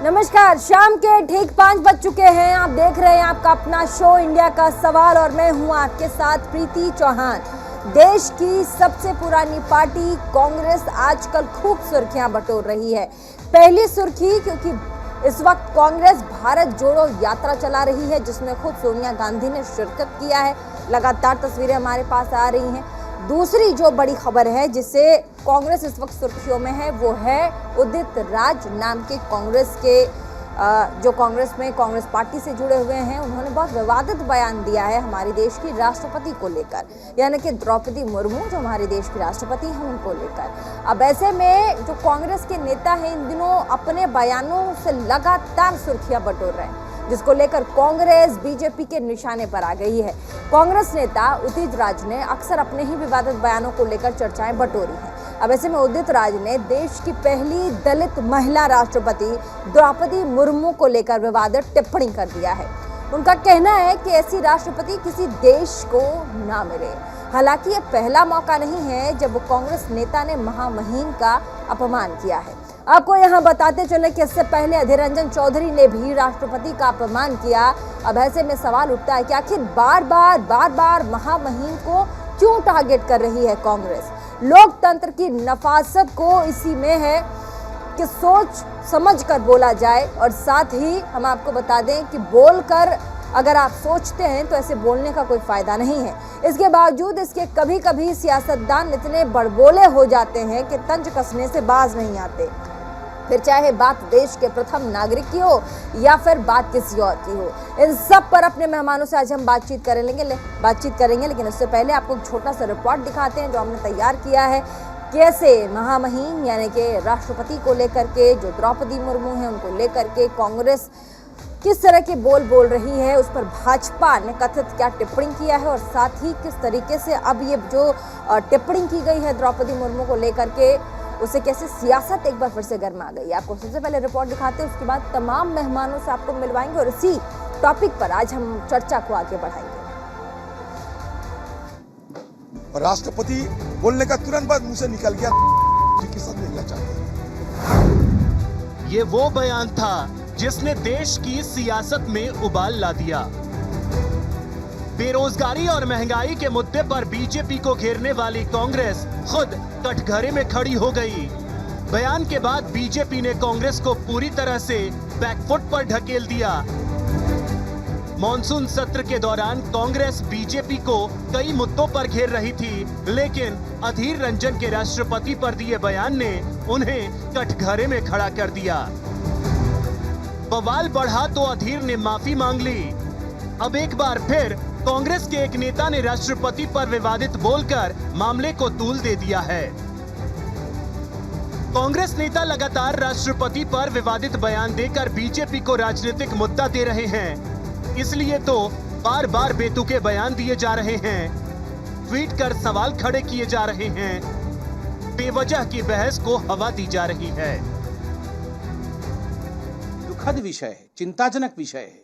नमस्कार, शाम के ठीक 5 बज चुके हैं। आप देख रहे हैं आपका अपना शो इंडिया का सवाल और मैं हूं आपके साथ प्रीति चौहान। देश की सबसे पुरानी पार्टी कांग्रेस आजकल खूब सुर्खियां बटोर रही है। पहली सुर्खी क्योंकि इस वक्त कांग्रेस भारत जोड़ो यात्रा चला रही है, जिसमें खुद सोनिया गांधी ने शिरकत किया है। लगातार तस्वीरें हमारे पास आ रही हैं। दूसरी जो बड़ी खबर है जिससे कांग्रेस इस वक्त सुर्खियों में है वो है उदित राज नाम के कांग्रेस के जो कांग्रेस पार्टी से जुड़े हुए हैं। उन्होंने बहुत विवादित बयान दिया है हमारे देश की राष्ट्रपति को लेकर, यानी कि द्रौपदी मुर्मू जो हमारे देश की राष्ट्रपति हैं उनको लेकर। अब ऐसे में जो कांग्रेस के नेता हैं इन दिनों अपने बयानों से लगातार सुर्खियां बटोर रहे हैं, जिसको लेकर कांग्रेस बीजेपी के निशाने पर आ गई है। कांग्रेस नेता उदित राज ने अक्सर अपने ही विवादित बयानों को लेकर चर्चाएं बटोरी हैं। अब ऐसे में उदित राज ने देश की पहली दलित महिला राष्ट्रपति द्रौपदी मुर्मू को लेकर विवादित टिप्पणी कर दिया है। उनका कहना है कि ऐसी राष्ट्रपति किसी देश को ना मिले। हालांकि ये पहला मौका नहीं है जब कांग्रेस नेता ने महामहिम का अपमान किया है। आपको यहाँ बताते चले कि इससे पहले अधीर रंजन चौधरी ने भी राष्ट्रपति का अपमान किया। अब ऐसे में सवाल उठता है कि आखिर बार बार महामहिम को क्यों टारगेट कर रही है कांग्रेस। लोकतंत्र की नफासत को इसी में है कि सोच समझ कर बोला जाए, और साथ ही हम आपको बता दें कि बोलकर अगर आप सोचते हैं तो ऐसे बोलने का कोई फायदा नहीं है। इसके बावजूद इसके कभी कभी सियासतदान इतने बड़बोले हो जाते हैं कि तंज कसने से बाज नहीं आते, फिर चाहे बात देश के प्रथम नागरिक की हो या फिर बात किसी और की हो। इन सब पर अपने मेहमानों से आज हम बातचीत करेंगे, लेकिन उससे पहले आपको एक छोटा सा रिपोर्ट दिखाते हैं जो हमने तैयार किया है। कैसे महामहिम यानी कि राष्ट्रपति को लेकर के जो द्रौपदी मुर्मू हैं उनको लेकर के कांग्रेस किस तरह के बोल रही है, उस पर भाजपा ने कथित क्या टिप्पणी किया है, और साथ ही किस तरीके से अब ये जो टिप्पणी की गई है द्रौपदी मुर्मू को लेकर के उसे कैसे सियासत एक बार फिर से गर्मा गई। आपको सबसे पहले रिपोर्ट दिखाते हैं, उसके बाद तमाम मेहमानों से आपको मिलवाएंगे और इसी टॉपिक पर आज हम चर्चा को आगे बढ़ाएंगे। राष्ट्रपति बोलने का तुरंत बाद मुंह से निकल गया की सब मिलना चाहते हैं। ये वो बयान था जिसने देश की सियासत में उबाल ला दिया। बेरोजगारी और महंगाई के मुद्दे पर बीजेपी को घेरने वाली कांग्रेस खुद कटघरे में खड़ी हो गई। बयान के बाद बीजेपी ने कांग्रेस को पूरी तरह से बैकफुट पर ढकेल दिया। मॉनसून सत्र के दौरान कांग्रेस बीजेपी को कई मुद्दों पर घेर रही थी, लेकिन अधीर रंजन के राष्ट्रपति पर दिए बयान ने उन्हें कटघरे में खड़ा कर दिया। बवाल बढ़ा तो अधीर ने माफी मांग ली। अब एक बार फिर कांग्रेस के एक नेता ने राष्ट्रपति पर विवादित बोलकर मामले को तूल दे दिया है। कांग्रेस नेता लगातार राष्ट्रपति पर विवादित बयान देकर बीजेपी को राजनीतिक मुद्दा दे रहे हैं, इसलिए तो बार बार बेतुके बयान दिए जा रहे हैं, ट्वीट कर सवाल खड़े किए जा रहे हैं, बेवजह की बहस को हवा दी जा रही है। दुखद विषय है, चिंताजनक विषय है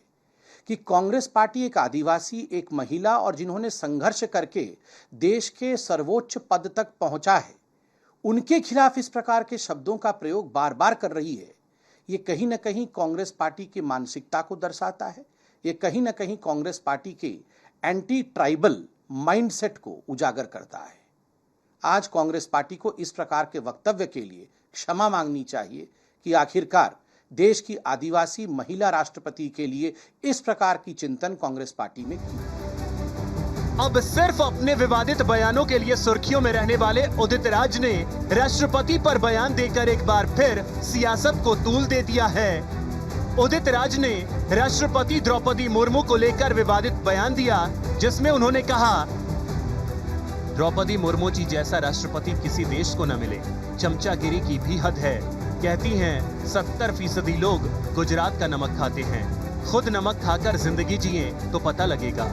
कि कांग्रेस पार्टी एक आदिवासी, एक महिला और जिन्होंने संघर्ष करके देश के सर्वोच्च पद तक पहुंचा है, उनके खिलाफ इस प्रकार के शब्दों का प्रयोग बार बार कर रही है। ये कहीं ना कहीं कांग्रेस पार्टी की मानसिकता को दर्शाता है। ये कहीं ना कहीं कांग्रेस पार्टी के एंटी ट्राइबल माइंडसेट को उजागर करता है। आज कांग्रेस पार्टी को इस प्रकार के वक्तव्य के लिए क्षमा मांगनी चाहिए कि आखिरकार देश की आदिवासी महिला राष्ट्रपति के लिए इस प्रकार की चिंतन कांग्रेस पार्टी ने की। अब सिर्फ अपने विवादित बयानों के लिए सुर्खियों में रहने वाले उदित राज ने राष्ट्रपति पर बयान देकर एक बार फिर सियासत को तूल दे दिया है। उदित राज ने राष्ट्रपति द्रौपदी मुर्मू को लेकर विवादित बयान दिया, जिसमें उन्होंने कहा, द्रौपदी मुर्मू जी जैसा राष्ट्रपति किसी देश को न मिले। चमचागिरी की भी हद है। कहती हैं 70% लोग गुजरात का नमक खाते हैं, खुद नमक खाकर जिंदगी जिए तो पता लगेगा।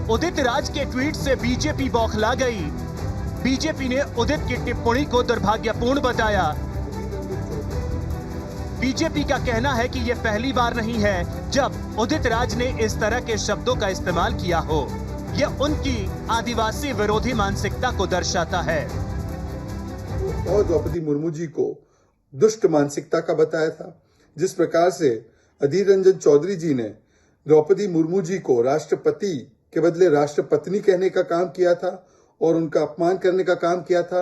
उदित राज के ट्वीट से बीजेपी बौखला गई। बीजेपी ने उदित की टिप्पणी को दुर्भाग्यपूर्ण बताया। बीजेपी का कहना है कि यह पहली बार नहीं है जब उदित राज ने इस तरह के शब्दों का इस्तेमाल किया हो। यह उनकी आदिवासी विरोधी मानसिकता को दर्शाता है। और द्रौपदी मुर्मू जी को दुष्ट मानसिकता का बताया था। जिस प्रकार से अधीर रंजन चौधरी जी ने द्रौपदी मुर्मू जी को राष्ट्रपति के बदले राष्ट्रपत्नी कहने का काम किया था और उनका अपमान करने का काम किया था,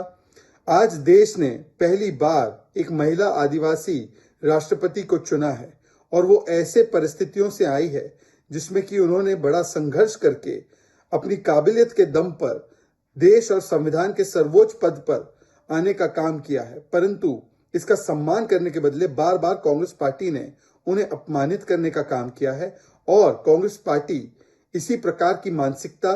आज देश ने पहली बार एक महिला आदिवासी राष्ट्रपति को चुना है और वो ऐसे परिस्थितियों से आई है जिसमें कि उन्होंने बड़ा संघर्ष करके अपनी काबिलियत के दम पर देश और संविधान के सर्वोच्च पद पर आने का काम किया है, परंतु इसका सम्मान करने के बदले बार बार कांग्रेस पार्टी ने उन्हें अपमानित करने का काम किया है। और कांग्रेस पार्टी इसी प्रकार की मानसिकता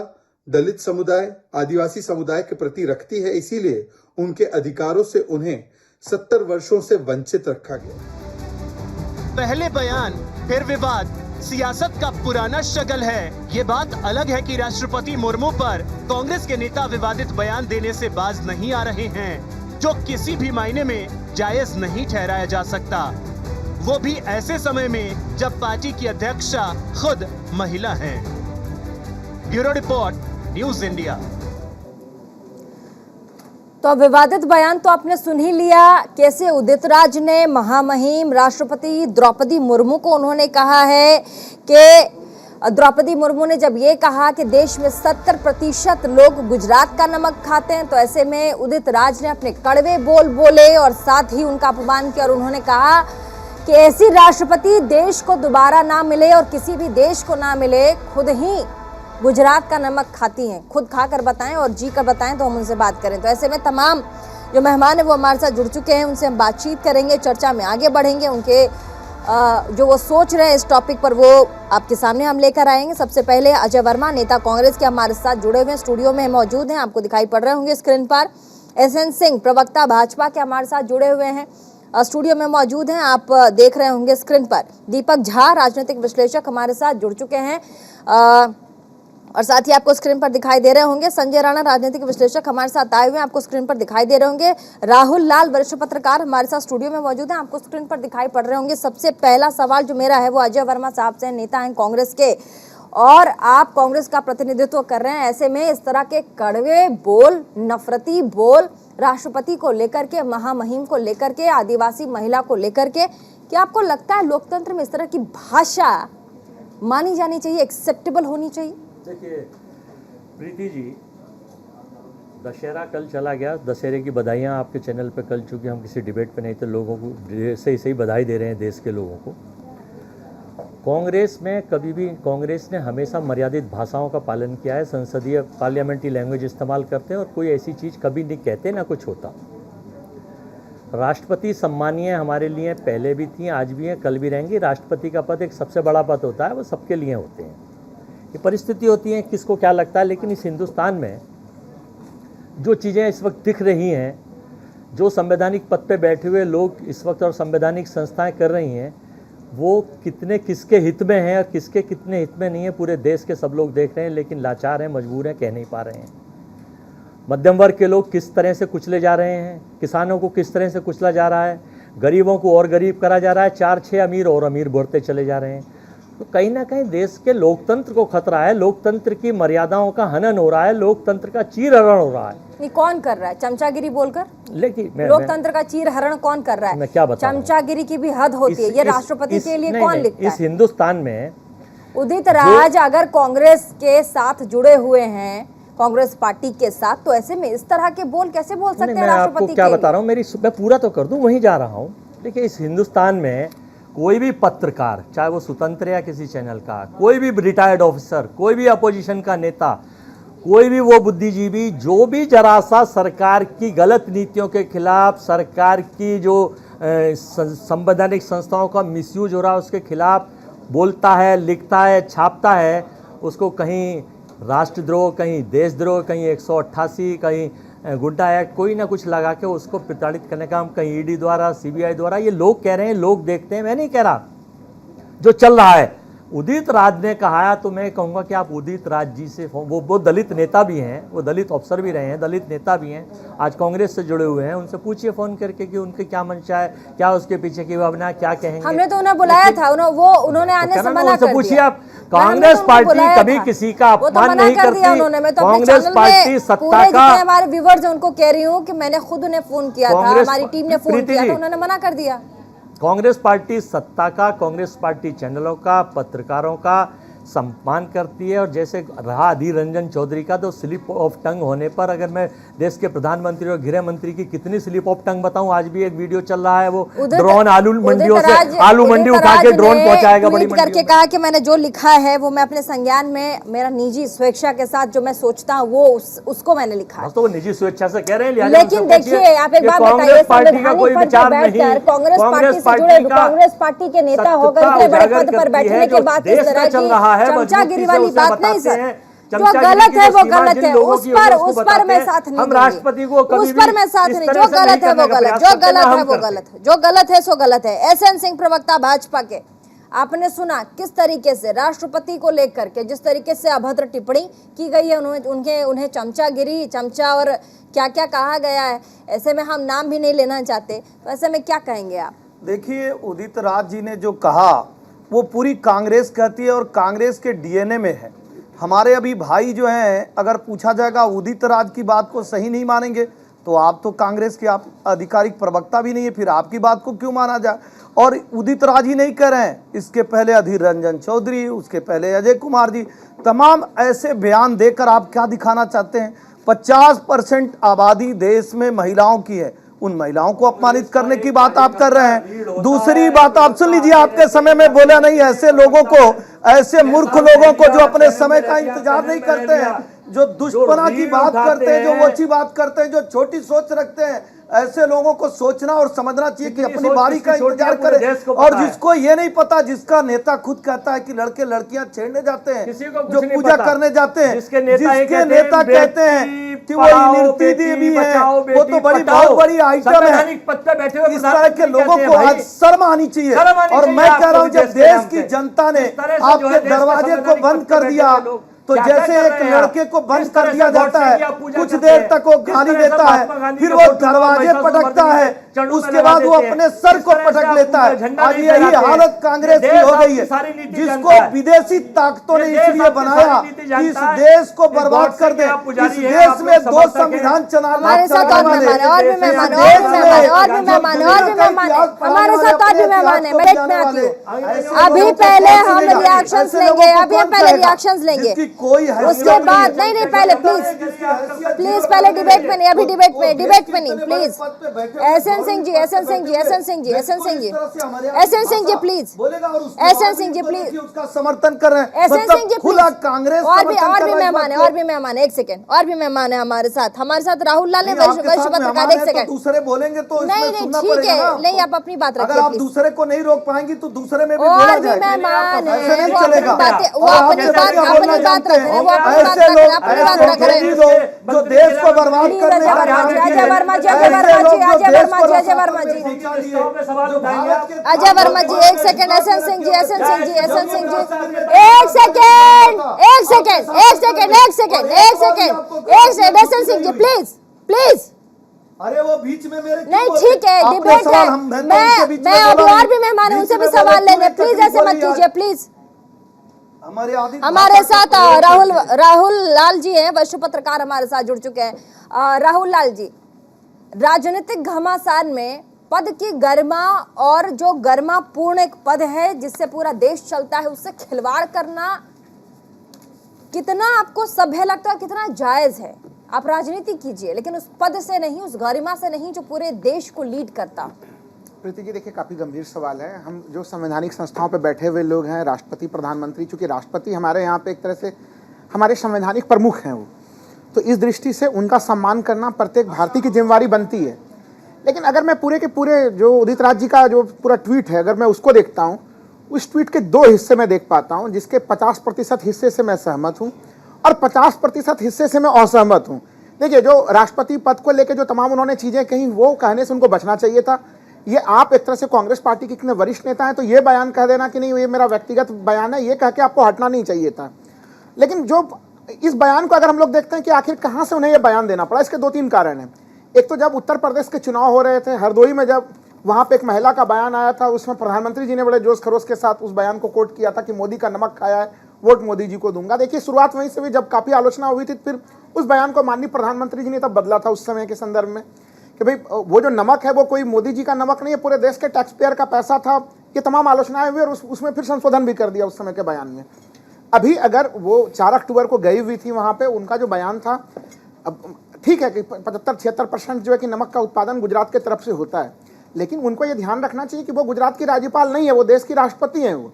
दलित समुदाय, आदिवासी समुदाय के प्रति रखती है, इसीलिए उनके अधिकारों से उन्हें 70 वर्षों से वंचित रखा गया। पहले बयान फिर विवाद, सियासत का पुराना शक्ल है। ये बात अलग है कि राष्ट्रपति मुर्मू पर कांग्रेस के नेता विवादित बयान देने से बाज नहीं आ रहे हैं, जो किसी भी मायने में जायज नहीं ठहराया जा सकता, वो भी ऐसे समय में जब पार्टी की अध्यक्षा खुद महिला हैं। Bureau report, news India. तो विवादित बयान तो आपने सुन ही लिया, कैसे उदित राज ने महामहिम राष्ट्रपति द्रौपदी मुर्मू को उन्होंने कहा है कि द्रौपदी मुर्मू ने जब ये कहा कि देश में 70% लोग गुजरात का नमक खाते हैं, तो ऐसे में उदित राज ने अपने कड़वे बोल बोले और साथ ही उनका अपमान किया और उन्होंने कहा कि ऐसी राष्ट्रपति देश को दोबारा ना मिले और किसी भी देश को ना मिले। खुद ही गुजरात का नमक खाती हैं, खुद खाकर बताएं और जी कर बताएं तो हम उनसे बात करें। तो ऐसे में तमाम जो मेहमान है वो हमारे साथ जुड़ चुके हैं, उनसे हम बातचीत करेंगे, चर्चा में आगे बढ़ेंगे, उनके जो वो सोच रहे हैं इस टॉपिक पर वो आपके सामने हम लेकर आएंगे। सबसे पहले अजय वर्मा, नेता कांग्रेस के, हमारे साथ जुड़े हुए हैं, स्टूडियो में मौजूद हैं, आपको दिखाई पड़ रहे होंगे स्क्रीन पर। एसएन सिंह, प्रवक्ता भाजपा के, हमारे साथ जुड़े हुए हैं, स्टूडियो में मौजूद हैं, आप देख रहे होंगे स्क्रीन पर। दीपक झा, राजनीतिक विश्लेषक, हमारे साथ जुड़ चुके हैं और साथ ही आपको स्क्रीन पर दिखाई दे रहे होंगे संजय राणा, राजनीतिक विश्लेषक, हमारे साथ आए हुए हैं, आपको स्क्रीन पर दिखाई दे रहे होंगे। राहुल लाल, वरिष्ठ पत्रकार, हमारे साथ स्टूडियो में मौजूद हैं, आपको स्क्रीन पर दिखाई पड़ रहे होंगे। सबसे पहला सवाल जो मेरा है वो अजय वर्मा साहब से, नेता हैं कांग्रेस के और आप कांग्रेस का प्रतिनिधित्व कर रहे हैं, ऐसे में इस तरह के कड़वे बोल, नफरती बोल राष्ट्रपति को लेकर के, महामहिम को लेकर के, आदिवासी महिला को लेकर के, क्या आपको लगता है लोकतंत्र में इस तरह की भाषा मानी जानी चाहिए, एक्सेप्टेबल होनी चाहिए? देखिए प्रीति जी, दशहरा कल चला गया, दशहरे की बधाइयाँ आपके चैनल पे कल, चूँकि हम किसी डिबेट पे नहीं थे, लोगों को सही बधाई दे रहे हैं देश के लोगों को। कांग्रेस में कभी भी, कांग्रेस ने हमेशा मर्यादित भाषाओं का पालन किया है, संसदीय पार्लियामेंट्री लैंग्वेज इस्तेमाल करते हैं और कोई ऐसी चीज़ कभी नहीं कहते, ना कुछ होता। राष्ट्रपति सम्मानीय हमारे लिए पहले भी थी, आज भी हैं, कल भी रहेंगी। राष्ट्रपति का पद एक सबसे बड़ा पद होता है, वो सबके लिए होते हैं। ये परिस्थिति होती है किसको क्या लगता है, लेकिन इस हिंदुस्तान में जो चीज़ें इस वक्त दिख रही हैं, जो संवैधानिक पद पे बैठे हुए लोग इस वक्त और संवैधानिक संस्थाएं कर रही हैं, वो कितने किसके हित में हैं और किसके कितने हित में नहीं है, पूरे देश के सब लोग देख रहे हैं, लेकिन लाचार हैं, मजबूर हैं, कह नहीं पा रहे हैं। मध्यम वर्ग के लोग किस तरह से कुचले जा रहे हैं, किसानों को किस तरह से कुचला जा रहा है, गरीबों को और गरीब करा जा रहा है, 4-6 अमीर और अमीर बढ़ते चले जा रहे हैं। तो कहीं ना कहीं देश के लोकतंत्र को खतरा है, लोकतंत्र की मर्यादाओं का हनन हो रहा है, लोकतंत्र का चीरहरण हो रहा है। ये कौन कर रहा है? चमचागिरी बोलकर? लेकिन लोकतंत्र का चीरहरण कौन कर रहा है? मैं क्या बताऊं? चमचागिरी की भी हद होती है, ये राष्ट्रपति के लिए कौन लिखता है? इस हिंदुस्तान में उदित राज अगर कांग्रेस के साथ जुड़े हुए हैं, कांग्रेस पार्टी के साथ, तो ऐसे में इस तरह के बोल कैसे बोल सकते हैं राष्ट्रपति के लिए? क्या बता रहा हूँ, मैं पूरा तो कर दूं, वहीं जा रहा हूँ। देखिए इस हिंदुस्तान में कोई भी पत्रकार, चाहे वो स्वतंत्र या किसी चैनल का, कोई भी रिटायर्ड ऑफिसर, कोई भी अपोजिशन का नेता, कोई भी वो बुद्धिजीवी जो भी जरा सा सरकार की गलत नीतियों के खिलाफ, सरकार की जो संवैधानिक संस्थाओं का मिसयूज हो रहा है उसके खिलाफ बोलता है, लिखता है, छापता है, उसको कहीं राष्ट्रद्रोह, कहीं देशद्रोह, कहीं 188, कहीं गुंडा एक्ट, कोई ना कुछ लगा के उसको प्रताड़ित करने का काम कहीं ईडी द्वारा, सीबीआई द्वारा, ये लोग कह रहे हैं, लोग देखते हैं, मैं नहीं कह रहा। जो चल रहा है उदित राज ने कहा, तो मैं कहूँगा कि आप उदित राज जी से, वो दलित नेता भी हैं, वो दलित अफसर भी रहे हैं, दलित नेता भी हैं, आज कांग्रेस से जुड़े हुए हैं, उनसे पूछिए फ़ोन करके कि उनकी क्या मंशा है, क्या उसके पीछे की भावना, क्या कहेंगे। हमने तो उन्हें बुलाया था, उन्होंने आने से मना कर दिया। पूछिए आप, कांग्रेस पार्टी कभी किसी का अपमान नहीं करती। कांग्रेस पार्टी सत्ता का, हमारे व्यूअर्स हैं उनको कह रही हूँ कि मैंने खुद उन्हें फोन किया था, हमारी टीम ने फोन किया था, उन्होंने मना कर दिया। कांग्रेस पार्टी सत्ता का, कांग्रेस पार्टी चैनलों का, पत्रकारों का सम्मान करती है। और जैसे रहा अधीर रंजन चौधरी का, तो स्लिप ऑफ टंग होने पर, अगर मैं देश के प्रधानमंत्री और गृह मंत्री की कितनी स्लिप ऑफ टंग बताऊं, आज भी एक वीडियो चल रहा है, वो ड्रोन आलू मंडियों से आलू मंडी उठा के ड्रोन पहुंचाएगा बड़ी मंडी करके कहा कि मैंने जो लिखा है वो मैं अपने संज्ञान में, मेरा निजी स्वेच्छा के साथ जो मैं सोचता हूँ वो उसको मैंने लिखा। तो वो निजी स्वेच्छा से कह रहे हैं। लेकिन देखिए, आप एक बात बताइए, पार्टी का कोई विचार नहीं, कांग्रेस पार्टी के नेता होकर इतने बड़े पद पर बैठने के बाद इस तरह की चमचागिरी वाली बात नहीं सर, जो गलत है वो गलत है, उस पर मैं साथ नहीं दूंगी। राष्ट्रपति को उस पर मैं साथ नहीं, जो गलत है वो गलत, जो गलत है वो गलत है, जो गलत है सो गलत है। एसएन सिंह प्रवक्ता भाजपा के, आपने सुना किस तरीके से राष्ट्रपति को लेकर के जिस तरीके से अभद्र टिप्पणी की गई है, उन्हें चमचागिरी, चमचा और क्या क्या कहा गया है। ऐसे में हम नाम भी नहीं लेना चाहते, तो ऐसे में क्या कहेंगे आप? देखिए, उदित राज जी ने जो कहा वो पूरी कांग्रेस कहती है और कांग्रेस के डीएनए में है। हमारे अभी भाई जो हैं, अगर पूछा जाएगा उदित राज की बात को सही नहीं मानेंगे, तो आप तो कांग्रेस के आप आधिकारिक प्रवक्ता भी नहीं है, फिर आपकी बात को क्यों माना जाए? और उदित राज ही नहीं कह रहे हैं, इसके पहले अधीर रंजन चौधरी, उसके पहले अजय कुमार जी, तमाम ऐसे बयान देकर आप क्या दिखाना चाहते हैं? 50% आबादी देश में महिलाओं की है, उन महिलाओं को अपमानित करने की बात आप कर रहे हैं। दूसरी बात आप सुन लीजिए, आपके समय में बोला नहीं, ऐसे लोगों को, ऐसे मूर्ख लोगों को जो अपने समय का इंतजार नहीं करते हैं, जो दुष्पना की बात करते हैं, जो वो अच्छी बात करते हैं, जो छोटी सोच रखते हैं, ऐसे लोगों को सोचना और समझना चाहिए कि अपनी बारी का इंतजार करें। और जिसको ये नहीं पता, जिसका नेता खुद कहता है कि लड़के लड़कियां छेड़ने जाते हैं, जो पूजा करने जाते हैं, जिसके नेता कहते हैं कि वो नृत्य देवी है, वो तो बहुत बड़ी आइटम है। इस तरह के लोगों को आज शर्म आनी चाहिए। और मैं कह रहा हूँ, जब देश की जनता ने आपके दरवाजे को बंद कर दिया, तो जैसे एक लड़के को बंद कर दिया जाता है, कुछ देर तक वो गाली देता है, फिर वो दरवाजे पटकता है, उसके बाद वो अपने सर को पटक लेता है। आज यही हालत कांग्रेस की हो गई है, जिसको विदेशी ताकतों ने इसलिए बनाया कि इस देश को बर्बाद कर दे। इस देश में 2 संविधान चलाने हमारे साथ और भी मेहमान है, हमारे साथ और भी मेहमान है। मिनट में आती हूँ, अभी पहले हम रिएक्शंस लेंगे, अभी पहले रिएक्शंस लेंगे, उसके बाद नहीं पहले प्लीज पहले डिबेट में नहीं, अभी डिबेट में नहीं please. SN Singh ji please, SN Singh ji please, उसका समर्थन कर रहे हैं। एसएन सिंह जी खुला कांग्रेस और भी मेहमान है, एक सेकंड, और भी मेहमान है हमारे साथ राहुल लाल ने, वरिष्ठ पत्रकार, एक सेकंड। दूसरे बोलेंगे तो नहीं ठीक है, नहीं आप अपनी बात रखिए। अगर आप दूसरे को नहीं रोक पाएंगे तो दूसरे में भी और बोला भी जाएगा। मेहमान है, ऐसे नहीं वो चलेगा। अपनी बात रख रहे हैं, वो ऐसे लोग जो देश को बर्बाद करने अजय वर्मा जी, एक second, SN Singh ji, SN Singh ji please. अरे वो बीच में मेरे नहीं ठीक है, डिबेट है, मैं अभी और भी मेहमान उनसे भी सवाल लेने, प्लीज ऐसे मत कीजिए प्लीज। हमारे साथ राहुल लाल जी हैं, वरिष्ठ पत्रकार हमारे साथ जुड़ चुके हैं। राहुल लाल जी, राजनीतिक घमासान में पद की गरिमा और जो गरिमा पूर्ण एक पद है जिससे पूरा देश चलता है, उससे खिलवाड़ करना कितना आपको सभ्य लगता है, कितना जायज है? आप राजनीति कीजिए, लेकिन उस पद से नहीं, उस गरिमा से नहीं जो पूरे देश को लीड करता। प्रीति जी, देखिए काफ़ी गंभीर सवाल है। हम जो संवैधानिक संस्थाओं पर बैठे हुए लोग हैं, राष्ट्रपति, प्रधानमंत्री, चूंकि राष्ट्रपति हमारे यहाँ पे एक तरह से हमारे संवैधानिक प्रमुख हैं वो, तो इस दृष्टि से उनका सम्मान करना प्रत्येक भारतीय की जिम्मेवारी बनती है। लेकिन अगर मैं पूरे के पूरे जो उदित राज जी का जो पूरा ट्वीट है, अगर मैं उसको देखता हूँ, उस ट्वीट के 2 हिस्से में देख पाता हूँ, जिसके 50% हिस्से से मैं सहमत हूँ और 50% हिस्से से मैं असहमत हूँ। देखिए, जो राष्ट्रपति पद को लेकर जो तमाम उन्होंने चीज़ें कही, वो कहने से उनको बचना चाहिए था। ये आप एक तरह से कांग्रेस पार्टी के इतने वरिष्ठ नेता हैं, तो ये बयान कह देना कि नहीं ये मेरा व्यक्तिगत बयान है, ये कह के आपको हटना नहीं चाहिए था। लेकिन जो इस बयान को अगर हम लोग देखते हैं कि आखिर कहाँ से उन्हें ये बयान देना पड़ा, इसके 2-3 कारण हैं। एक तो जब उत्तर प्रदेश के चुनाव हो रहे थे, हरदोई में जब वहाँ पे एक महिला का बयान आया था, उसमें प्रधानमंत्री जी ने बड़े जोश खरोश के साथ उस बयान को कोट किया था कि मोदी का नमक खाया है, वोट मोदी जी को दूंगा। देखिए शुरुआत वहीं से भी जब काफ़ी आलोचना हुई थी, फिर उस बयान को माननीय प्रधानमंत्री जी ने तब बदला था उस समय के संदर्भ में कि भाई वो जो नमक है वो कोई मोदी जी का नमक नहीं है, पूरे देश के टैक्स पेयर का पैसा था। ये तमाम आलोचनाएं हुई और उसमें फिर संशोधन भी कर दिया उस समय के बयान में। अभी अगर वो 4 अक्टूबर को गई हुई थी वहाँ पे, उनका जो बयान था, अब ठीक है कि 75-76% जो है कि नमक का उत्पादन गुजरात की तरफ से होता है, लेकिन उनको ये ध्यान रखना चाहिए कि वो गुजरात की राज्यपाल नहीं है, वो देश की राष्ट्रपति हैं। वो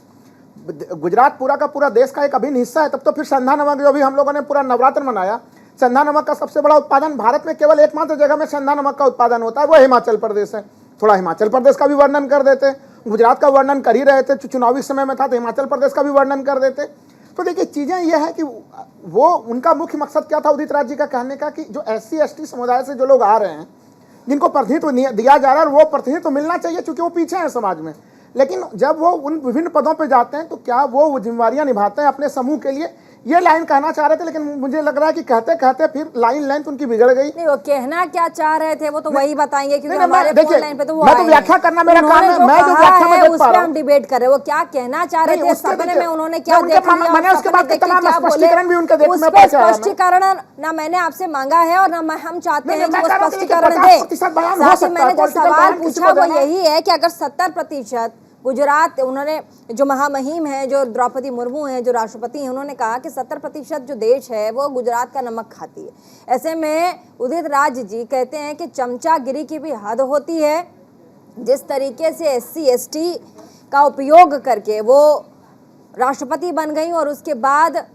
गुजरात पूरा का पूरा देश का एक अभिन्न हिस्सा है। तब तो फिर संधा नमक जो भी हम लोगों ने पूरा नवरात्र मनाया, संधा नमक का सबसे बड़ा उत्पादन भारत में केवल एकमात्र जगह में संधा नमक का उत्पादन होता है, वो हिमाचल प्रदेश है। थोड़ा हिमाचल प्रदेश का भी वर्णन कर देते, गुजरात का वर्णन कर ही रहे थे, चुनावी समय में था तो हिमाचल प्रदेश का भी वर्णन कर देते। तो देखिए चीज़ें यह है कि वो उनका मुख्य मकसद क्या था उदित राज जी का कहने का, कि जो SC/ST समुदाय से जो लोग आ रहे हैं, जिनको प्रतिनिधित्व दिया जा रहा है, और वो प्रतिनिधित्व मिलना चाहिए क्योंकि वो पीछे हैं समाज में, लेकिन जब वो उन विभिन्न पदों पे जाते हैं तो क्या वो जिम्मेवारियां निभाते हैं अपने समूह के लिए, ये लाइन कहना चाह रहे थे। लेकिन मुझे लग रहा है कि कहते कहते फिर लाइन लेंथ उनकी बिगड़ गई। नहीं, वो कहना क्या चाह रहे थे वो तो वही बताएंगे, क्योंकि नहीं, हमारे देखिए, लाइन पे तो वो मैं तो व्याख्या करना मेरा काम है, मैं जो व्याख्या में देख पा रहा हूं हम डिबेट कर रहे हैं, वो क्या कहना चाह रहे थे सपने में, उन्होंने क्या मैंने उसके बाद तमाम स्पष्टीकरण भी उनके देख में पाया। स्पष्टीकरण ना मैंने आपसे मांगा है और ना हम चाहते हैं कि वो स्पष्टीकरण दे। साथ ही मैंने जो सवाल पूछा वो यही है कि अगर 70% गुजरात, उन्होंने जो महामहिम है, जो द्रौपदी मुर्मू हैं, जो राष्ट्रपति हैं, उन्होंने कहा कि 70% जो देश है वो गुजरात का नमक खाती है। ऐसे में उदित राज जी कहते हैं कि चमचागिरी की भी हद होती है। जिस तरीके से SC/ST का उपयोग करके वो राष्ट्रपति बन गई और उसके बाद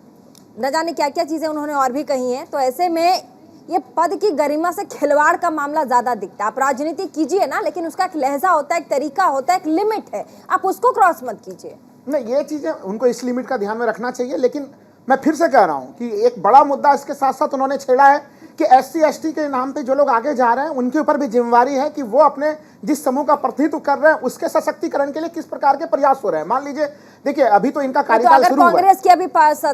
न जाने क्या क्या चीज़ें उन्होंने और भी कही हैं, तो ऐसे में ये पद की गरिमा से खिलवाड़ का मामला ज्यादा दिखता है। आप राजनीति कीजिए ना, लेकिन उसका एक लहजा होता है, एक तरीका होता है, एक लिमिट है, आप उसको क्रॉस मत कीजिए। नहीं, ये चीजें उनको इस लिमिट का ध्यान में रखना चाहिए। लेकिन मैं फिर से कह रहा हूं कि एक बड़ा मुद्दा इसके साथ साथ उन्होंने छेड़ा है कि SC/ST के नाम पे जो लोग आगे जा रहे हैं उनके ऊपर भी जिम्मेवारी है कि वो अपने जिस समूह का प्रतिनिधित्व कर रहे हैं उसके सशक्तिकरण के लिए किस प्रकार के प्रयास हो रहे हैं। मान लीजिए, देखिए अभी तो इनका कार्यकाल शुरू हुआ, अगर कांग्रेस की अभी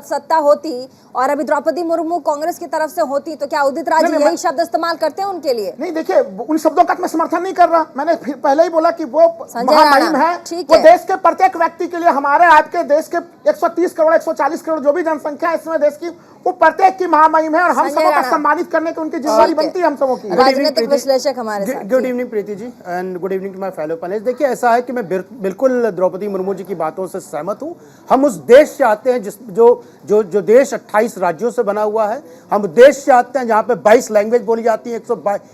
सत्ता होती और अभी द्रौपदी मुर्मू कांग्रेस की तरफ से होती तो क्या उदित राज यही शब्द इस्तेमाल करते हैं उनके लिए? नहीं, देखिए उन शब्दों का मैं समर्थन नहीं कर रहा। मैंने पहले ही बोला कि वो महामहिम है, वो देश के प्रत्येक व्यक्ति के लिए, हमारे आपके देश के 130 करोड़ 140 करोड़ जो भी जनसंख्या है इसमें देश की, वो प्रत्येक की महामहिम है और हम सबको का सम्मानित करने की उनकी जिम्मेदारी बनती है हम सबों की। राजनीतिक विश्लेषक हमारे साथ। Good evening Preeti ji and good evening to my fellow panelist. देखिए ऐसा है कि मैं बिल्कुल द्रौपदी मुर्मू जी की बातों से सहमत हूं। हम उस देश से आते हैं जो देश 28 राज्यों से बना हुआ है। हम देश से आते हैं जहां पे 22 लैंग्वेज बोली जाती है,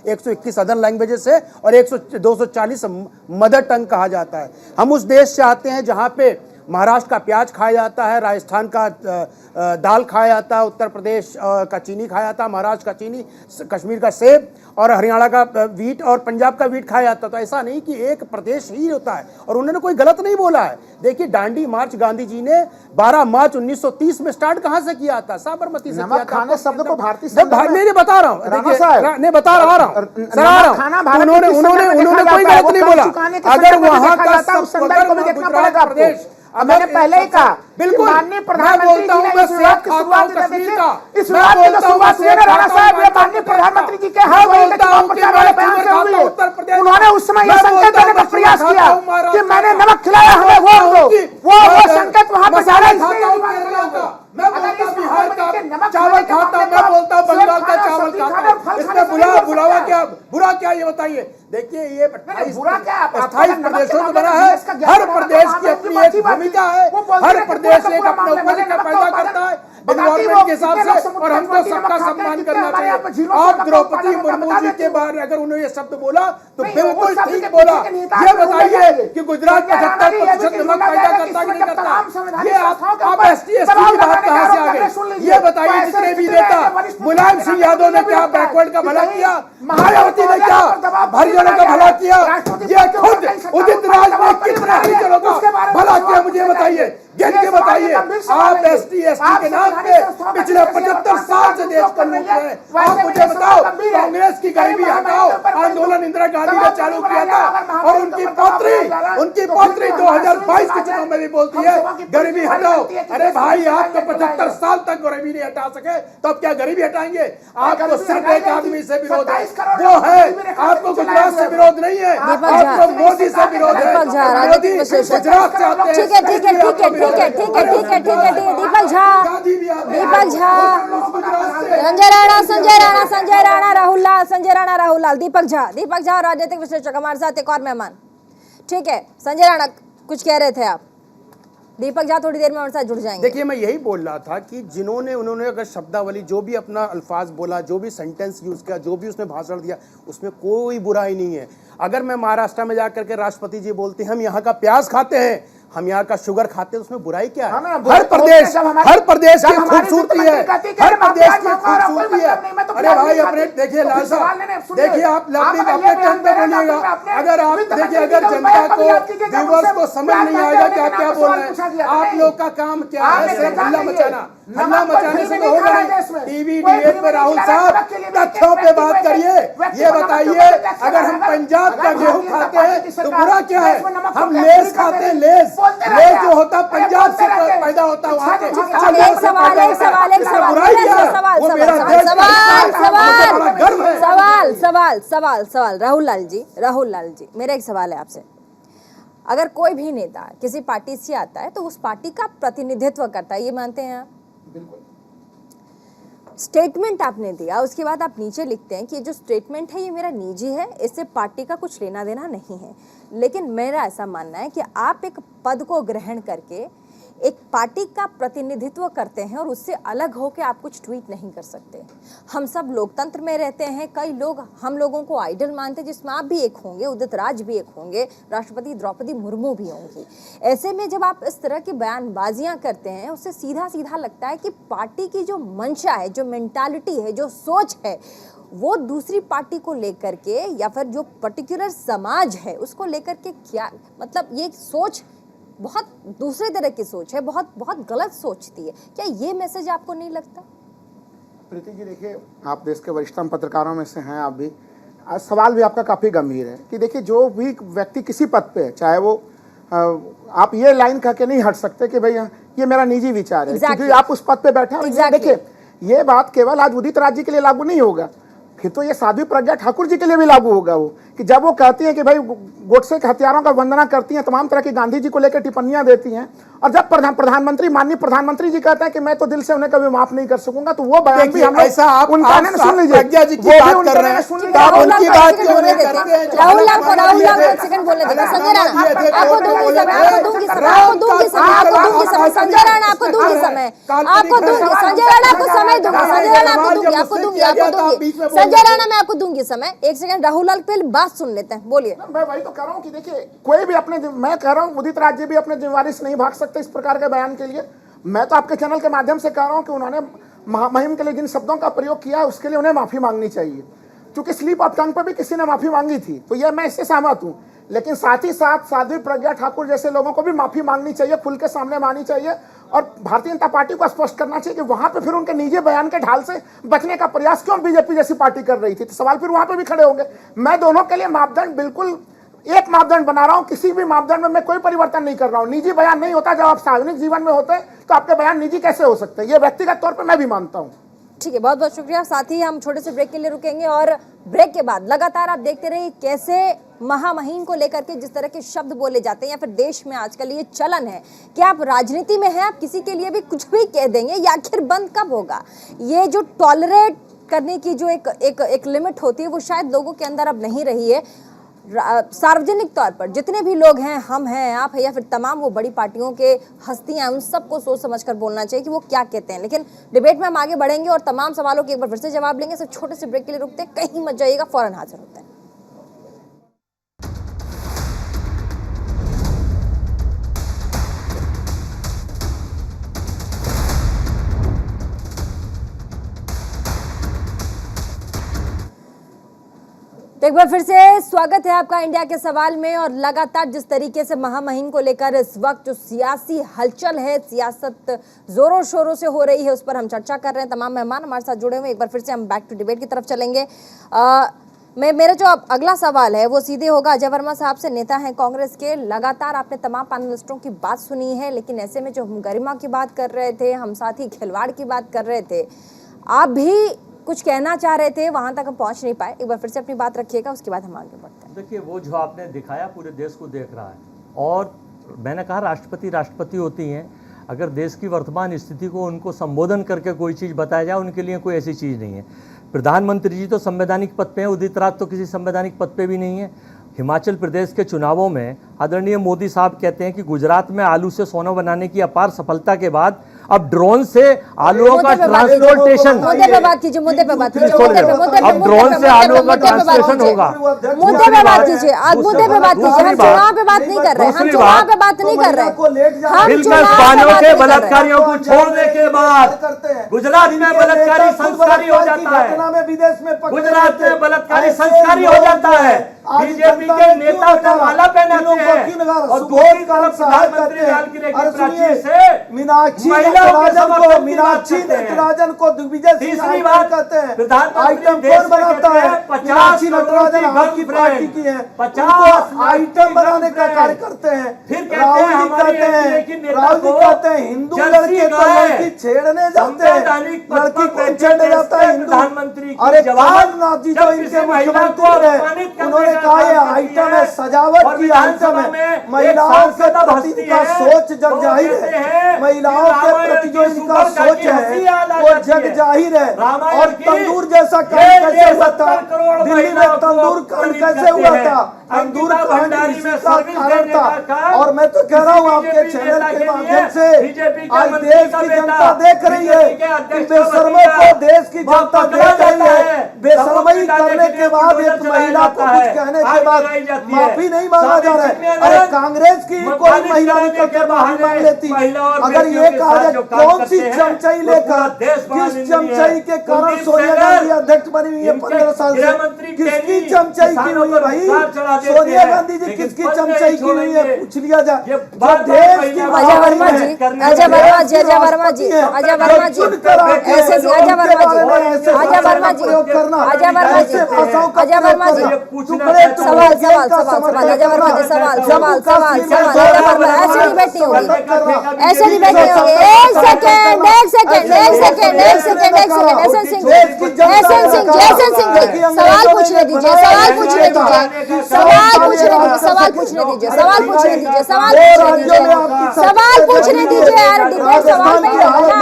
121 अदर लैंग्वेजेस है और 240 मदर टंग कहा जाता है। हम उस देश से आते हैं जहां पे महाराष्ट्र का प्याज खाया जाता है, राजस्थान का दाल खाया जाता है, उत्तर प्रदेश का चीनी खाया जाता है, महाराष्ट्र का चीनी, कश्मीर का सेब और हरियाणा का वीट और पंजाब का वीट खाया जाता है। तो ऐसा नहीं कि एक प्रदेश ही होता है, और उन्होंने कोई गलत नहीं बोला है। देखिए दांडी मार्च गांधी जी ने 12 मार्च 1930 में स्टार्ट कहाँ से किया था? साबरमती से किया था। खाने शब्द को भारतीय मैं बता रहा हूँ, नहीं बता रहा हूँ, उन्होंने कोई गलत नहीं बोला। अगर वहाँ का प्रदेश, मैंने पहले ही कहा बिल्कुल माननीय प्रधानमंत्री जी ने इस शुरुआत की शुरुआत इस शुरुआत की शुरुआत राणा साहब ये माननीय प्रधानमंत्री जी के हर वही प्रचार वाले बयान से हुई है। उन्होंने उस समय यह संकेत देने का प्रयास किया कि मैंने नमक खिलाया, हमें वोट दो। वो संकेत वहां पर जा रहा है। मैं बोलता हूँ बिहार का चावल खाता हूँ, मैं बोलता हूँ बंगाल का चावल खाता हूँ। इसमें बुलावा क्या, बुरा क्या, ये बताइए। देखिए ये 28 प्रदेशों में बना है। हर प्रदेश की अपनी एक भूमिका है, हर प्रदेश एक अपने उपज का पैदा करता है एनवायरमेंट के हिसाब से, और हमको सबका सम्मान करना चाहिए। आप द्रौपदी मुर्मू जी के बारे अगर उन्होंने ये शब्द बोला तो बिल्कुल ठीक बोला। ये बताइए कि गुजरात 75% नमक पैदा करता कि नहीं करता? ये आप ST/ST की बात कहां से आ गई? ये बताइए। जितने भी नेता, मुलायम सिंह यादव ने क्या बैकवर्ड का भला किया? मायावती ने क्या हरिजनों का भला किया? ये खुद उदित राज ने कितना हरिजनों का भला किया? मुझे बताइए, गिन के बताइए। आप ST/ST के नाम पे पिछले 75 साल से देश को लूट रहे हैं। आप मुझे बताओ, कांग्रेस की गरीबी हटाओ, आंदोलन इंदिरा गांधी ने चालू किया था और उनकी पौत्री 2022 के चुनाव में भी बोलती है गरीबी हटाओ। अरे भाई, आप तो 75 साल तक गरीबी नहीं हटा सके, तो अब क्या गरीबी हटाएंगे? आपको सिर्फ एक आदमी से विरोध है, वो है आपको गुजरात से विरोध नहीं है, आपको मोदी से विरोध है। मोदी गुजरात से आते हैं। ठीक है दीपक झा, संजय राणा, राहुल लाल, दीपक झा राजनीतिक विश्लेषक हमारे साथ एक और मेहमान। ठीक है संजय राणा, कुछ कह रहे थे आप? दीपक झा थोड़ी देर में हमारे साथ जुड़ जाएंगे। देखिए, मैं यही बोल रहा था कि उन्होंने अगर शब्दावली, जो भी अपना अल्फाज बोला, जो भी सेंटेंस यूज किया, जो भी उसने भाषण दिया, उसमें कोई बुराई नहीं है। अगर मैं महाराष्ट्र में जाकर के राष्ट्रपति जी बोलते हैं हम यहाँ का प्याज खाते हैं, हम यहाँ का शुगर खाते हैं, उसमें बुराई क्या है? हर प्रदेश की खूबसूरती है, हर प्रदेश की खूबसूरती है। अरे भाई, अपने देखिए लाल साहब, देखिए आप अपने टर्न पे बोलिएगा। अगर आप देखिए, अगर जनता को, व्यूअर्स को समझ नहीं आएगा कि आप क्या बोल रहे हैं, आप लोग का काम क्या है? सिर्फ हल्ला मचाना। हल्ला मचाने से तो होगा नहीं। टीवी डिबेट में राहुल साहब तथ्यों पे बात करिए। ये बताइए, अगर हम पंजाब का गेहूं खाते हैं तो बुरा क्या है? हम लेस खाते हैं, लेस जो होता पंजाब से पैदा होता है वहाँ सवाल राहुल लाल जी, मेरा एक सवाल है आपसे। अगर कोई भी नेता किसी पार्टी से आता है तो उस पार्टी का प्रतिनिधित्व करता है, ये मानते हैं आप? बिल्कुल। स्टेटमेंट आपने दिया, उसके बाद आप नीचे लिखते हैं कि जो स्टेटमेंट है ये मेरा निजी है, इससे पार्टी का कुछ लेना देना नहीं है। लेकिन मेरा ऐसा मानना है कि आप एक पद को ग्रहण करके एक पार्टी का प्रतिनिधित्व करते हैं और उससे अलग होकर आप कुछ ट्वीट नहीं कर सकते। हम सब लोकतंत्र में रहते हैं, कई लोग हम लोगों को आइडल मानते हैं, जिसमें आप भी एक होंगे, उदित राज भी एक होंगे, राष्ट्रपति द्रौपदी मुर्मू भी होंगी। ऐसे में जब आप इस तरह की बयानबाजियां करते हैं, उससे सीधा सीधा लगता है कि पार्टी की जो मंशा है, जो मेंटालिटी है, जो सोच है, वो दूसरी पार्टी को लेकर के या फिर जो पर्टिकुलर समाज है उसको लेकर के क्या, मतलब ये सोच बहुत दूसरे तरह की सोच है, बहुत गलत सोचती है। क्या ये मैसेज आपको नहीं लगता? प्रीति जी, देखिए, आप देश के वरिष्ठतम पत्रकारों में से हैं, आप भी। आज सवाल भी आपका काफ़ी गंभीर है कि देखिए, जो भी व्यक्ति किसी पद पे है, चाहे वो आप ये लाइन कह के नहीं हट सकते कि भाई ये मेरा निजी विचार है, क्योंकि आप उस पद पे बैठे हैं। देखिए, ये बात केवल आज उदित राज जी के लिए लागू नहीं होगा, फिर तो ये साध्वी प्रज्ञा ठाकुर जी के लिए भी लागू होगा। वो कि जब वो कहती है कि भाई गोडसे के हथियारों का वंदना करती हैं, तमाम तरह की गांधी जी को लेकर टिप्पणियां देती हैं, और जब प्रधानमंत्री, माननीय प्रधानमंत्री जी कहता है कि मैं तो दिल से उन्हें कभी माफ नहीं कर सकूंगा, तो वो बयान भी हम ऐसा आप उनका सुन लीजिए। प्रज्ञा जी की बात कर रहे हैं, आप उनकी बात क्यों नहीं करते हैं? राहुल लाल एक सेकंड बोलने देगा। संजय राणा आपको दूंगी समय, संजय राणा आपको दूंगी समय, संजय राणा आपको समय दूंगी, संजय राणा आपको समय दूंगी, संजय राणा मैं आपको दूंगी समय। एक सेकंड राहुल लाल पहले बात सुन लेते हैं, बोलिए। मैं वही तो कह रहा हूँ कि देखिए, कोई भी अपने, मैं कह रहा हूँ उदित राज जी भी अपने जिम्मेवारी से नहीं भाग सकते इस प्रकार के बयान के लिए। मैं तो आपके चैनल के माध्यम से कह रहा हूँ कि उन्होंने महामहिम के लिए जिन शब्दों का प्रयोग किया है उसके लिए उन्हें माफी मांगनी चाहिए, क्योंकि स्लिप ऑफ टंग पर भी किसी ने माफी मांगी थी, तो यह मैं इससे सहमत हूँ। लेकिन साथ ही साथ साध्वी प्रज्ञा ठाकुर जैसे लोगों को भी माफी मांगनी चाहिए, खुल के सामने मांगनी चाहिए, और भारतीय जनता पार्टी को स्पष्ट करना चाहिए कि वहां पे फिर उनके निजी बयान के ढाल से बचने का प्रयास क्यों बीजेपी जैसी पार्टी कर रही थी, तो सवाल फिर वहां पे भी खड़े होंगे। मैं दोनों के लिए मापदंड बिल्कुल एक मापदंड बना रहा हूं, किसी भी मापदंड में मैं कोई परिवर्तन नहीं कर रहा हूं। निजी बयान नहीं होता, जब आप सार्वजनिक जीवन में होते हैं तो आपके बयान निजी कैसे हो सकते हैं, ये व्यक्तिगत तौर पर मैं भी मानता हूं। ठीक है, बहुत बहुत शुक्रिया। साथ ही हम छोटे से ब्रेक के लिए रुकेंगे और ब्रेक के बाद लगातार आप देखते रहिए कैसे महामहिम को लेकर के जिस तरह के शब्द बोले जाते हैं, या फिर देश में आजकल ये चलन है कि आप राजनीति में हैं, आप किसी के लिए भी कुछ भी कह देंगे, ये आखिर बंद कब होगा? ये जो टॉलरेट करने की जो एक लिमिट होती है, वो शायद लोगों के अंदर अब नहीं रही है। सार्वजनिक तौर पर जितने भी लोग हैं, हम हैं, आप हैं, या फिर तमाम वो बड़ी पार्टियों के हस्तियां, उन सबको सोच समझकर बोलना चाहिए कि वो क्या कहते हैं। लेकिन डिबेट में हम आगे बढ़ेंगे और तमाम सवालों के एक बार फिर से जवाब लेंगे। सिर्फ छोटे से ब्रेक के लिए रुकते हैं, कहीं मत जाइएगा, फौरन हाजिर होते हैं। एक बार फिर से स्वागत है आपका इंडिया के सवाल में। और लगातार जिस तरीके से महामहिम को लेकर इस वक्त जो सियासी हलचल है, सियासत जोरों शोरों से हो रही है, उस पर हम चर्चा कर रहे हैं। तमाम मेहमान हमारे साथ जुड़े हुए। एक बार फिर से हम बैक टू डिबेट की तरफ चलेंगे। मेरा जो अगला सवाल है वो सीधे होगा अजय वर्मा साहब से। नेता हैं कांग्रेस के, लगातार आपने तमाम पैनलिस्टों की बात सुनी है, लेकिन ऐसे में जो हम गरिमा की बात कर रहे थे, हम साथी खिलवाड़ की बात कर रहे थे, आप भी कुछ कहना चाह रहे थे, वहां तक हम पहुंच नहीं पाए। एक बार फिर से अपनी बात रखिएगा, उसके बाद हम आगे बढ़ते हैं। देखिए, वो जो आपने दिखाया पूरे देश को देख रहा है, और मैंने कहा राष्ट्रपति होती हैं। अगर देश की वर्तमान स्थिति को उनको संबोधन करके कोई चीज़ बताया जाए, उनके लिए कोई ऐसी चीज़ नहीं है। प्रधानमंत्री जी तो संवैधानिक पद पे हैं, उदित राज तो किसी संवैधानिक पद पे भी नहीं है। हिमाचल प्रदेश के चुनावों में आदरणीय मोदी साहब कहते हैं कि गुजरात में आलू से सोना बनाने की अपार सफलता के बाद अब ड्रोन से आलुओं का ट्रांसपोर्टेशन, मुद्दे पे बात कीजिए, मुद्दे पे बात कीजिए, अब ड्रोन से आलुओं का ट्रांसपोर्टेशन होगा। मुद्दे पे बात कीजिए, आप मुद्दे पे बात कीजिए। हम चुनाव पे बात नहीं कर रहे, हम चुनाव पे बात नहीं कर रहे। फिल्म बानों के बलात्कारियों को छोड़ने के बाद गुजरात में बलात्कारी संस्कारी हो जाता है, गुजरात में बलात्कारी संस्कारी हो जाता है। बीजेपी के नेता को माला पहनाते हैं और दूसरी तरफ प्रधानमंत्री लाल किले की प्राचीर से मीनाक्षी नटराजन को दिग्विजय तीसरी बात कहते हैं। प्रधानमंत्री आइटम कौन बनाता है? मीनाक्षी नटराजन आपकी पार्टी की है, 50 आइटम बनाने का कार्य करते हैं। फिर राहुल जी कहते हैं हिंदू लड़के को लड़की छेड़ने जाते हैं, लड़की को छेड़ने जाता है हिंदू। अरे कमलनाथ जी जो इनके मुख्यमंत्री है, उन्होंने कहा ये आइटम है, सजावट की आइटम है। महिलाओं के प्रति का सोच जग जाहिर है, महिलाओं के प्रति जो इनका सोच है वो जग जाहिर है। और तंदूर जैसा काम कैसे हुआ था दिल्ली में? तंदूर कांड कैसे हुआ था? तंदूर कांड का कारण था। और मैं तो कह रहा हूँ आपके चैनल के माध्यम से, आज देश की जनता देख रही है कि बेशर्मों को देश की जनता देख रही है। बेशर्मई करने के बाद एक महिला को कुछ कहने के बाद माफी नहीं मांगा जा रहा है। अरे कांग्रेस की कोई महिला निकल कर माफी मांग लेती। अगर ये कहा जाए कौन सी चमचाई लेकर, किस चमचाई के कारण सोनिया गांधी अध्यक्ष बनी हुई है 15 साल से? किसकी चमचाई की हुई है भाई? सोनिया गांधी जी किसकी चमचाई की हुई है? पूछ लिया जाए। देश की अजय वर्मा जी, अजय वर्मा जी, अजय वर्मा जी, अजय वर्मा जी, ऐसे अजय वर्मा जी, अजय वर्मा जी, अजय वर्मा जी, अजय वर्मा जी, सवाल सवाल सवाल सवाल, अजय वर्मा जी, सवाल सवाल सवाल सवाल, अजय वर्मा, ऐसे डिबेट नहीं होगी, ऐसे डिबेट नहीं होगी। एक सेकेंड, एक सेकेंड, एक सेकेंड, एक सेकेंड, एक second. SN Singh ji, SN Singh ji, SN Singh जी, सवाल पूछने दीजिए, सवाल पूछने दीजिए, सवाल पूछने दीजिए, सवाल पूछने दीजिए, सवाल पूछने दीजिए, सवाल पूछने दीजिए, सवाल पूछने दीजिए। यार डिबेट सवाल पे ही होगा ना,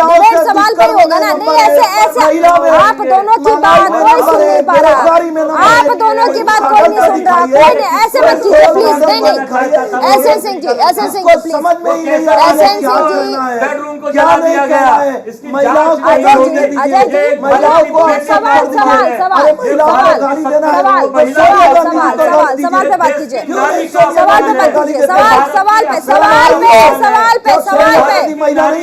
डिबेट सवाल पे ही होगा ना। नहीं ऐसे ऐसे आप दोनों की बात कोई सुन नहीं पा रहा, आप दोनों की बात कोई नहीं सुन रहा, कोई नहीं। ऐसे मत कीजिए प्लीज, नहीं नहीं। SN Singh ji, SN Singh ji please, SN Singh ji, क्या नहीं गया इसकी महिलाओं को अजय जी, अजय जी, महिलाओं को सवाल सवाल सवाल सवाल पे बात कीजिए, सवाल पे बात कीजिए, सवाल पे सवाल पे सवाल पे सवाल पे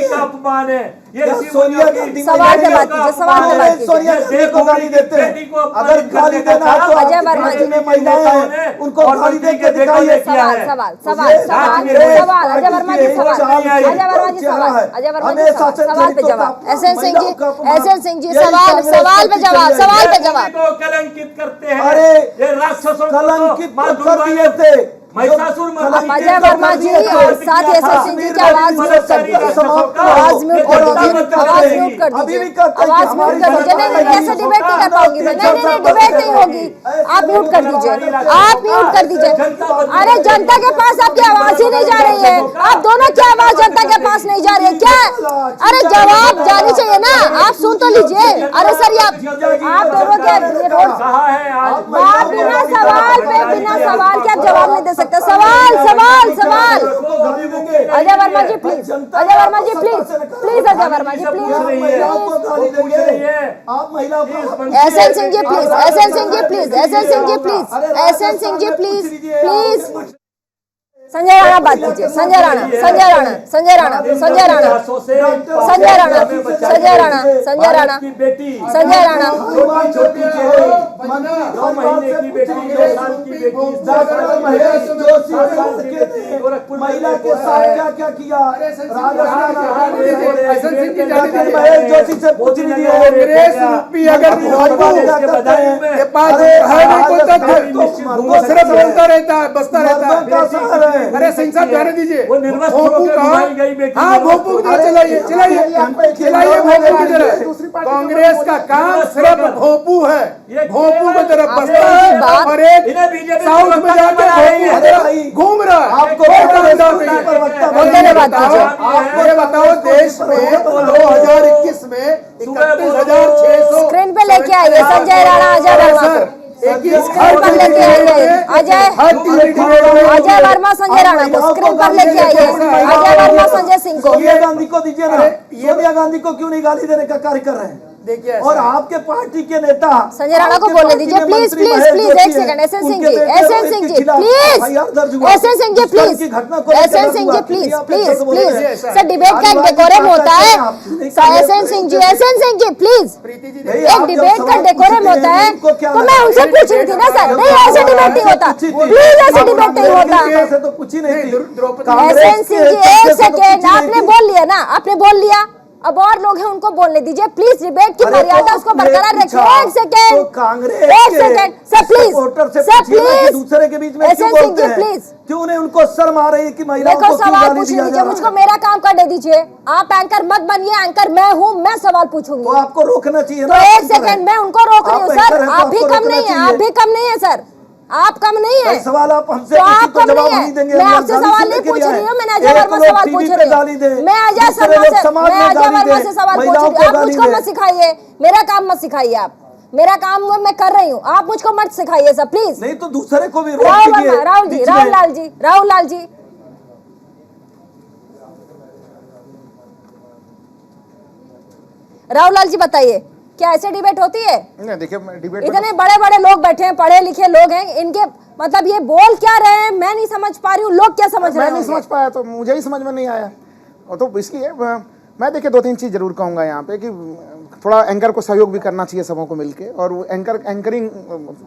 का अपमान है ये। सोनिया गांधी सवाल पे बात कीजिए, सवाल पे बात कीजिए। सोनिया गांधी को गाली देते हैं। अगर गाली देना है तो अजय वर्मा जी में महिलाएं हैं, उनको गाली दे के दिखाइए। सवाल सवाल सवाल सवाल सवाल, अजय वर्मा जी सवाल, अजय वर्मा जी सवाल, अजय वर्मा जी सवाल पे जवाब। एसएन सिंह जी, एसएन सिंह जी सवाल सवाल पे जवाब, सवाल पे जवाब। कलंकित करते हैं, अरे ये राक्षसों कलंकित कर दिए थे। अजय वर्मा जी और साथ ही एसएन सिंह जी की आवाज म्यूट कर दीजिए, आवाज म्यूट कर दीजिए, आवाज म्यूट कर दीजिए, आवाज म्यूट कर दीजिए। नहीं नहीं ऐसे डिबेट नहीं कर पाऊंगी मैं, नहीं नहीं डिबेट नहीं होगी, आप म्यूट कर दीजिए, आप म्यूट कर दीजिए। अरे जनता के पास आपकी आवाज ही नहीं जा रही है, आप दोनों की आवाज जनता के पास नहीं जा रही है क्या? अरे जवाब जानी चाहिए ना, आप सुन तो लीजिए। अरे सर आप दोनों के रोड बिना सवाल पे, बिना सवाल के आप जवाब नहीं दे सकते। सवाल सवाल सवाल, Ajay Verma ji please, Ajay Verma ji please, please Ajay Verma ji please, SN Singh ji please, SN Singh ji please, SN Singh ji please, SN Singh ji please, please. Sanjay Rana बात कीजिए, संजय राणा, संजय राणा, संजय राणा, संजय राणा, संजय राणा, संजय राणा, संजय राणा, संजय राणा, 2 महीने की बेटी, 2 साल की बेटी, महिला के साथ क्या क्या किया, महेश जोशी से पूछ लीजिए। कांग्रेस रूपी अगर सिर्फ बोलता रहता है, बसता रहता है। अरे सिंह साहब जाने दीजिए, भोंपू कहा, हाँ भोंपू की तरह चलाइए चलाइए भोंपू की तरह। कांग्रेस का काम सिर्फ भोंपू है, भोंपू की तरफ बसता है और एक साउथ में जाकर घूम रहा है। ये बताओ देश में 2021 में 31,600 स्क्रीन पे लेके आइए संजय राणा, अजय वर्मा को स्क्रीन पर लेके आइए। अजय वर्मा संजय राणा को स्क्रीन पर लेके आइए। अजय वर्मा संजय सिंह को। सोनिया गांधी को दीजिए ना, सोनिया गांधी को क्यों नहीं गाली देने का कार्य कर रहे हैं? देखिए और आपके पार्टी के नेता संजय राणा को बोलने दीजिए प्लीज प्लीज प्लीज। एक second, SN Singh ji, SN Singh ji please, SN Singh ji please, SN Singh ji please please please. Sir debate का एक डेकोरम होता है। एसएन सिंह जी प्लीज, एक डिबेट का डेकोरम होता है। तो मैं उनसे पूछ रही थी ना सर, नहीं ऐसे डिबेट नहीं होता, प्लीज ऐसे डिबेट नहीं होता। तो पूछी नहीं थी। एसएन सिंह जी एक सेकंड, आपने बोल लिया ना, आपने बोल लिया, अब और लोग हैं उनको बोलने दीजिए प्लीज। डिबेट की मर्यादा उसको बरकरार रखिए। एक सेकंड, एक second sir please, sir please, दूसरे के बीच में एसएन सिंह जी प्लीज, क्यों नहीं उनको शर्म आ रही है कि महिलाओं देखो को क्यों सवाल गाली पूछने दिया दीजिए, जा रहा मुझको है? मेरा काम करने दीजिए। आप एंकर मत बनिए, एंकर मैं हूँ, मैं सवाल पूछूंगी। तो आपको रोकना चाहिए तो एक सेकंड, मैं उनको रोक रही हूँ सर। आप भी कम नहीं है, आप भी कम नहीं है सर, आप कम नहीं है। सवाल आप हमसे तो आप कम जवाब नहीं नहीं देंगे। है। मैं आपसे सवाल नहीं पूछ रही हूँ, मैंने अजय वर्मा सवाल पूछ रही हूँ। मैं अजय वर्मा से सवाल पूछ रही हूँ। आप मुझको मत सिखाइए, मेरा काम मत सिखाइए। आप मेरा काम मैं कर रही हूँ, आप मुझको मत सिखाइए सर प्लीज। नहीं तो दूसरे को भी राहुल जी, राहुल लाल जी, राहुल लाल जी बताइए, क्या ऐसे डिबेट होती है? नहीं देखिए डिबेट इतने बड़े बड़े लोग बैठे हैं, पढ़े लिखे लोग हैं, इनके मतलब ये बोल क्या रहे हैं मैं नहीं समझ पा रही हूँ, लोग क्या समझ रहे हैं? मैं नहीं समझ पाया, तो मुझे ही समझ में नहीं आया। और तो इसलिए मैं देखिए 2-3 चीज़ जरूर कहूँगा यहाँ पे कि थोड़ा एंकर को सहयोग भी करना चाहिए सबों को मिलके। और वो एंकरिंग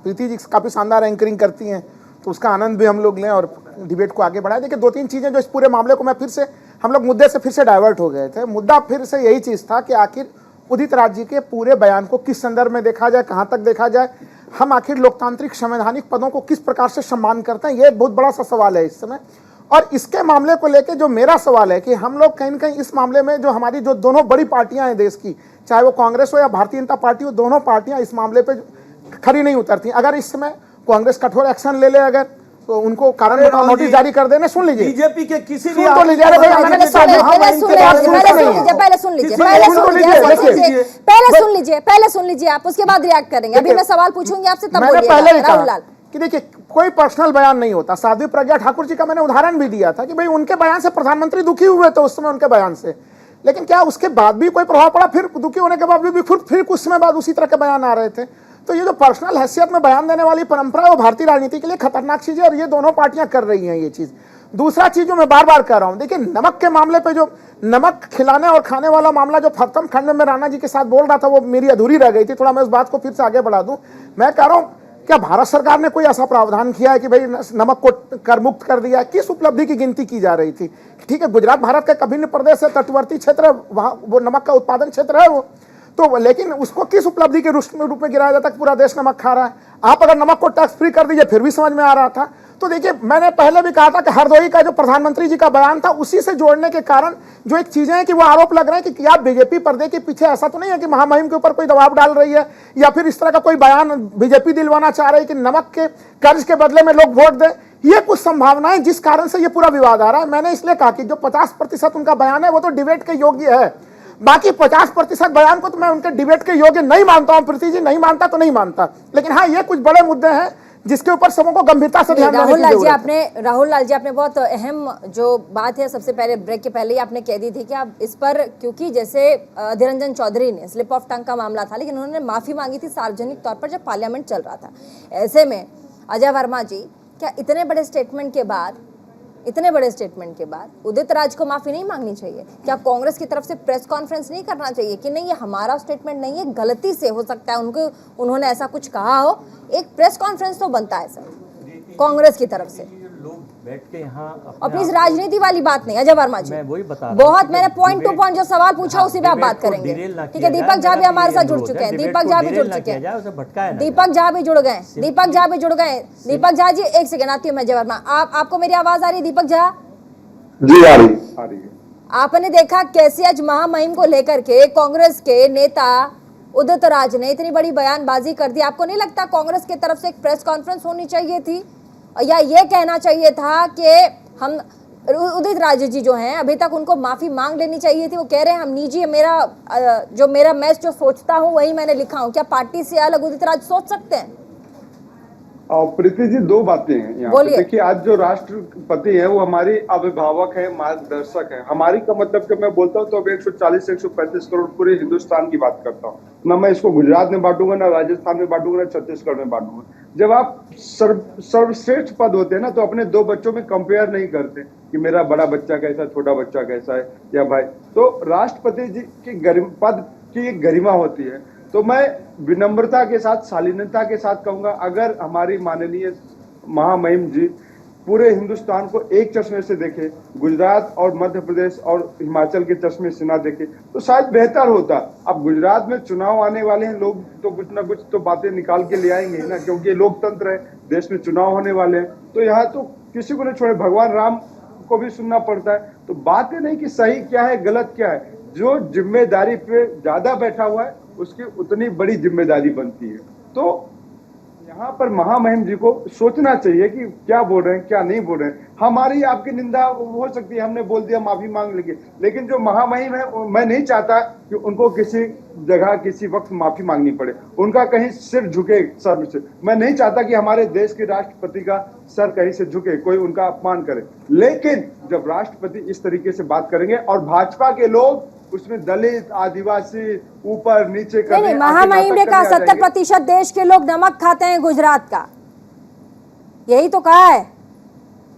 प्रीति जी काफ़ी शानदार एंकरिंग करती हैं, तो उसका आनंद भी हम लोग लें और डिबेट को आगे बढ़ाएं। देखिए 2-3 चीज़ें जो इस पूरे मामले को मैं फिर से, हम लोग मुद्दे से फिर से डाइवर्ट हो गए थे। मुद्दा फिर से यही चीज़ था कि आखिर उदित राज जी के पूरे बयान को किस संदर्भ में देखा जाए, कहाँ तक देखा जाए, हम आखिर लोकतांत्रिक संवैधानिक पदों को किस प्रकार से सम्मान करते हैं, ये एक बहुत बड़ा सा सवाल है इस समय। और इसके मामले को लेके जो मेरा सवाल है कि हम लोग कहीं न कहीं इस मामले में जो हमारी जो दोनों बड़ी पार्टियां हैं देश की, चाहे वो कांग्रेस हो या भारतीय जनता पार्टी हो, दोनों पार्टियां इस मामले पे खड़ी नहीं उतरती। अगर इस समय कांग्रेस कठोर एक्शन ले अगर, तो उनको कारण बताओ नोटिस जारी कर देने। सुन लीजिए, बीजेपी के किसी भी तो लीजिए, अरे भैया मैंने पहले सुन लीजिए आप, उसके बाद रिएक्ट करेंगे। अभी मैं सवाल पूछूंगी आपसे, तब मैंने पहले ही राहुल कहा लाल कि देखिए कोई पर्सनल बयान नहीं होता। साध्वी प्रज्ञा ठाकुर जी का मैंने उदाहरण भी दिया था कि भाई उनके बयान से प्रधानमंत्री दुखी हुए थे उस समय उनके बयान से, लेकिन क्या उसके बाद भी कोई प्रभाव पड़ा? फिर दुखी होने के बावजूद भी फिर कुछ समय बाद उसी तरह के बयान आ रहे थे। तो ये जो पर्सनल हैसियत में बयान देने वाली परंपरा है वो भारतीय राजनीति के लिए खतरनाक चीज है और ये दोनों पार्टियां कर रही हैं ये चीज। दूसरा चीज जो मैं बार बार कह रहा हूं, देखिए नमक के मामले पे जो नमक खिलाने और खाने वाला मामला जो प्रथम खंड में राणा जी के साथ बोल रहा था वो मेरी अधूरी रह गई थी। थोड़ा मैं उस बात को फिर से आगे बढ़ा दूं। मैं कह रहा हूं क्या भारत सरकार ने कोई ऐसा प्रावधान किया है कि भाई नमक को कर मुक्त कर दिया है? किस उपलब्धि की गिनती की जा रही थी? ठीक है, गुजरात भारत का एक अभिन्न प्रदेश है, तटवर्ती क्षेत्र, वहाँ वो नमक का उत्पादन क्षेत्र है वो तो, लेकिन उसको किस उपलब्धि के रूप में गिराया जाता है? पूरा देश नमक खा रहा है। आप अगर नमक को टैक्स फ्री कर दीजिए फिर भी समझ में आ रहा था। तो देखिए मैंने पहले भी कहा था कि हरदोई का जो प्रधानमंत्री जी का बयान था उसी से जोड़ने के कारण जो एक चीजें हैं कि वो आरोप लग रहे हैं कि आप बीजेपी पर्दे के पीछे, ऐसा तो नहीं है कि महामहिम के ऊपर कोई दबाव डाल रही है या फिर इस तरह का कोई बयान बीजेपी दिलवाना चाह रही है कि नमक के कर्ज के बदले में लोग वोट दें। ये कुछ संभावनाएं जिस कारण से ये पूरा विवाद आ रहा है। मैंने इसलिए कहा कि जो 50% उनका बयान है वो तो डिबेट के योग्य है, बाकी 50% बयान को तो मैं उनके डिबेट के योग्य नहीं मानता हूं। प्रीति जी नहीं मानता तो नहीं मानता, लेकिन हाँ ये कुछ बड़े मुद्दे हैं जिसके ऊपर सबों को गंभीरता से ध्यान देने की जरूरत है। राहुल लाल जी आपने बहुत अहम जो बात है सबसे पहले ब्रेक के पहले ही आपने कह दी थी कि आप इस पर, क्योंकि जैसे अधीर रंजन चौधरी ने स्लिप ऑफ टंग का मामला था, लेकिन उन्होंने माफी मांगी थी सार्वजनिक तौर पर जब पार्लियामेंट चल रहा था। ऐसे में अजय वर्मा जी, क्या इतने बड़े स्टेटमेंट के बाद उदित राज को माफी नहीं मांगनी चाहिए? क्या कांग्रेस की तरफ से प्रेस कॉन्फ्रेंस नहीं करना चाहिए कि नहीं ये हमारा स्टेटमेंट नहीं है, गलती से हो सकता है उन्होंने ऐसा कुछ कहा हो? एक प्रेस कॉन्फ्रेंस तो बनता है सर कांग्रेस की तरफ से। बैठ के यहाँ और प्लीज राजनीति वाली बात नहीं, अजय वर्मा जी, मैं वही बता रहा हूं बहुत कि मैंने पॉइंट टू डिबेट- पॉइंट जो सवाल पूछा उसी पे आप डिबेट बात को करेंगे। डिरेल ना ठीक किया है, जाए, दीपक झा भी मेरा हमारे ये साथ जुड़ अनुरोध चुके है, हैं, डिबेट दीपक को झा भी डिरेल जुड़ ना चुके किया जाए, उसे भटकाया हैं, ना दीपक झा भी जुड़ गए, दीपक झा भी जुड़ गए। दीपक झा जी एक सेकंड आती हूँ मैं, अजय वर्मा आपको मेरी आवाज आ रही है? दीपक झा जी आ रही है। आपने देखा कैसे आज महामहिम को लेकर के कांग्रेस के नेता उदित राज ने इतनी बड़ी बयानबाजी कर दी। आपको नहीं लगता कांग्रेस की तरफ से एक प्रेस कॉन्फ्रेंस होनी चाहिए थी, या ये कहना चाहिए था कि हम उदित राज जी जो हैं अभी तक उनको माफी मांग लेनी चाहिए थी? वो कह रहे हैं हम निजी मेरा मैच जो सोचता हूँ वही मैंने लिखा हूँ। क्या पार्टी से अलग उदित राज सोच सकते हैं? प्रीति जी, दो बातें हैं यहाँ पे। बोलिए। देखिए, आज जो राष्ट्रपति है वो हमारी अभिभावक है, मार्गदर्शक है। हमारी का मतलब कि मैं बोलता हूँ तो अब 140-135 करोड़ पूरे हिंदुस्तान की बात करता हूँ ना। मैं इसको गुजरात में बांटूंगा, ना राजस्थान में बांटूंगा, ना छत्तीसगढ़ में बांटूंगा। जब आप सर्वश्रेष्ठ पद होते हैं ना, तो अपने दो बच्चों में कंपेयर नहीं करते कि मेरा बड़ा बच्चा कैसा, छोटा बच्चा कैसा है या भाई। तो राष्ट्रपति जी की पद की एक गरिमा होती है। तो मैं विनम्रता के साथ, शालीनता के साथ कहूंगा, अगर हमारी माननीय महामहिम जी पूरे हिंदुस्तान को एक चश्मे से देखे, गुजरात और मध्य प्रदेश और हिमाचल के चश्मे से ना देखे, तो शायद बेहतर होता। अब गुजरात में चुनाव आने वाले हैं, लोग तो कुछ ना कुछ तो बातें निकाल के ले आएंगे ना, क्योंकि लोकतंत्र है, देश में चुनाव होने वाले हैं। तो यहाँ तो किसी को नहीं छोड़े, भगवान राम को भी सुनना पड़ता है। तो बात ये नहीं कि सही क्या है गलत क्या है, जो जिम्मेदारी पे ज्यादा बैठा हुआ है उसकी उतनी बड़ी जिम्मेदारी बनती है। तो यहाँ पर महामहिम जी को सोचना चाहिए कि क्या बोल रहे हैं, क्या नहीं बोल रहे हैं। हमारी आपकी निंदा हो सकती है, हमने बोल दिया माफी मांग लेंगे, लेकिन जो महामहिम है मैं नहीं चाहता कि उनको किसी जगह किसी वक्त माफी मांगनी पड़े, उनका कहीं सिर झुके सर से। मैं नहीं चाहता कि हमारे देश के राष्ट्रपति का सर कहीं से झुके, कोई उनका अपमान करे। लेकिन जब राष्ट्रपति इस तरीके से बात करेंगे और भाजपा के लोग उसमें दलित, आदिवासी, ऊपर नीचे नहीं नहीं, महामहिम ने कहा 70% देश के लोग नमक खाते हैं गुजरात का, यही तो कहा है।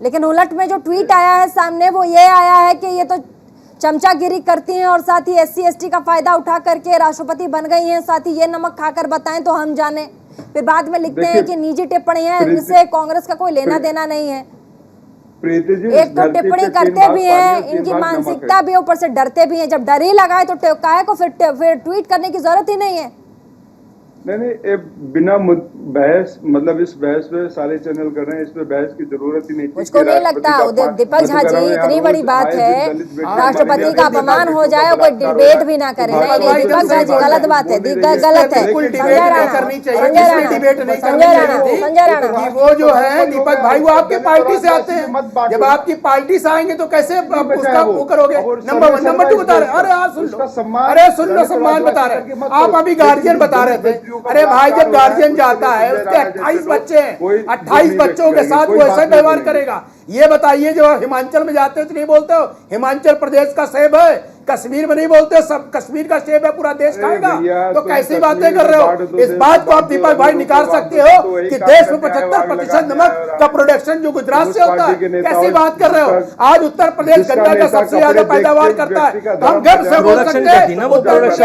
लेकिन उलट में जो ट्वीट आया है सामने वो ये आया है कि ये तो चमचागिरी करती हैं और साथ ही SC/ST का फायदा उठा करके राष्ट्रपति बन गई हैं, साथ ही ये नमक खाकर बताएं तो हम जाने। फिर बाद में लिखते हैं कि निजी टिप्पणियां हैं, इनसे कांग्रेस का कोई लेना देना नहीं है। प्रीति जी, एक तो टिप्पणी करते भी हैं, इनकी मानसिकता भी, ऊपर से डरते भी हैं। जब डर ही लगाए तो काहे को फिर ट्वीट करने की जरूरत ही नहीं है। नहीं, बिना बहस, मतलब इस बहस पे सारे चैनल कर रहे हैं, इस पे बहस की जरूरत ही नहीं। मुझको नहीं लगता दीपक झा जी, इतनी बड़ी बात है, राष्ट्रपति का अपमान हो जाए और कोई डिबेट भी ना करे। नहीं नहीं दीपक झा जी, गलत बात है, गलत है। संजय राणा वो जो है दीपक भाई, वो आपके पार्टी से आते हैं, जब आपकी पार्टी से आएंगे तो कैसे उसका वो करोगे? नंबर 1, नंबर 2 बता रहे। अरे यार सुन लो, अरे सुन लो, सम्मान बता रहे। आप अभी गार्जियन बता रहे थे। अरे भाई, जब गार्जियन जाता है, उसके 28 बच्चे हैं, 28 बच्चों के साथ वो ऐसा व्यवहार करेगा? ये बताइए, जो हिमाचल में जाते हो तो नहीं बोलते हो हिमाचल प्रदेश का सेब है, कश्मीर में नहीं बोलते, सब कश्मीर का सेब है, पूरा देश खाएगा? तो कैसी बातें कर रहे हो? इस बात को आप दीपक भाई निकाल सकते हो कि देश में 75% नमक का प्रोडक्शन जो गुजरात से होता है, कैसी बात कर रहे हो? आज उत्तर प्रदेश गन्ना का सबसे ज्यादा पैदावार करता है, तो हम गर्व से बोल सकते हैं उत्तर प्रदेश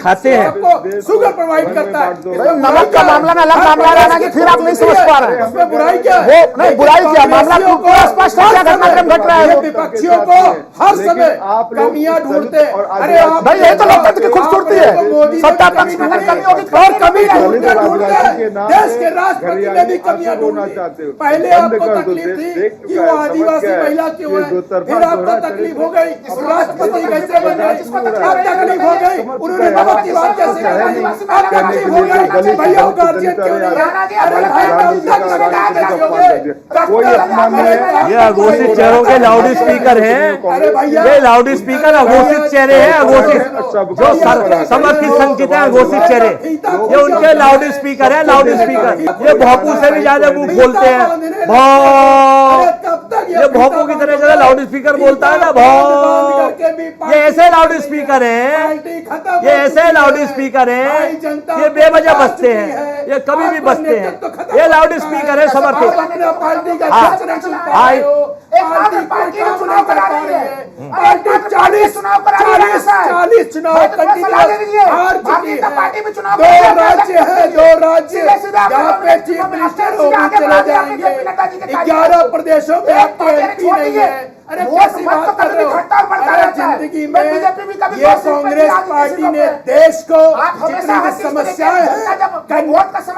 खाते हैं, आपको शुगर प्रोवाइड करता है। नमक का मामला में अलग मामला रहना कि फिर आप नहीं समझ पा रहे हैं। उसमें बुराई क्या वो है? नहीं, बुराई क्या, मामला पूरा स्पष्ट है, क्या घटनाक्रम घट रहा है। विपक्षियों को हर समय कमियां ढूंढते। अरे आप भाई, ये तो लोकतंत्र की खूबसूरती है। सत्ता पक्ष में अगर कमी होगी और कमी ढूंढते देश के राष्ट्रपति में भी कमियां ढूंढते। पहले आपको तकलीफ थी कि वो आदिवासी महिला क्यों है, फिर आपको तकलीफ हो गई राष्ट्रपति कैसे बन गई, अब तकलीफ हो गई उन्होंने नमक की बात कैसे कर दी, अब तकलीफ हो गई भैया गार्जियन क्यों नहीं है। अरे ये अघोषित चेहरों के लाउड स्पीकर हैं, ये लाउड स्पीकर अघोषित चेहरे हैं, अघोषित जो समर्थित संचित है, अघोषित चेहरे, ये उनके लाउड स्पीकर है, लाउड स्पीकर। ये भोपू से भी ज्यादा मुंह बोलते हैं, ये भोपू की तरह ज्यादा लाउड स्पीकर बोलता है ना, ये ऐसे लाउड स्पीकर है, ये ऐसे लाउड स्पीकर है, ये बेवजह बसते हैं, ये कभी भी बसते हैं, ये लाउड स्पीकर है समर्थित। पार्टी कोई काम नहीं कर पा रही है। पार्टी 40 चुनाव कंटिन्यूस हार चुकी है। 2 राज्य है, 2 राज्य जहाँ पे चीफ मिनिस्टर वो भी चले जाएंगे। 11 प्रदेशों में आपको एमपी नहीं है। अरे कैसी बात कर रहे हो? अरे जिंदगी में ये कांग्रेस पार्टी ने देश को जितनी भी समस्याएं हैं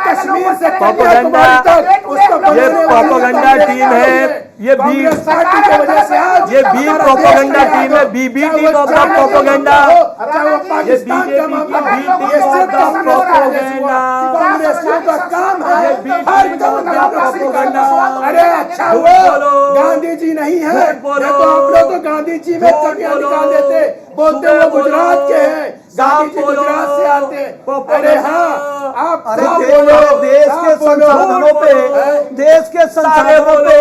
कश्मीर से कन्याकुमारी तक उसको ये प्रोपेगेंडा टीम है, ये बी पार्टी की वजह से आज ये बी प्रोपेगेंडा टीम है, बीबीटी ऑफ द प्रोपेगेंडा, चाहे वो पाकिस्तान का मामला ये सिर्फ प्रोपेगेंडा कांग्रेस का काम है। हर प्रोपेगेंडा। अरे अच्छा हुआ गांधी जी नहीं है तो आप लोग तो गांधी जी में तकिया निकाल देते, बोलते वो गुजरात के हैं, गांधी जी गुजरात से आते हैं। अरे हाँ आप देश के संसाधनों पे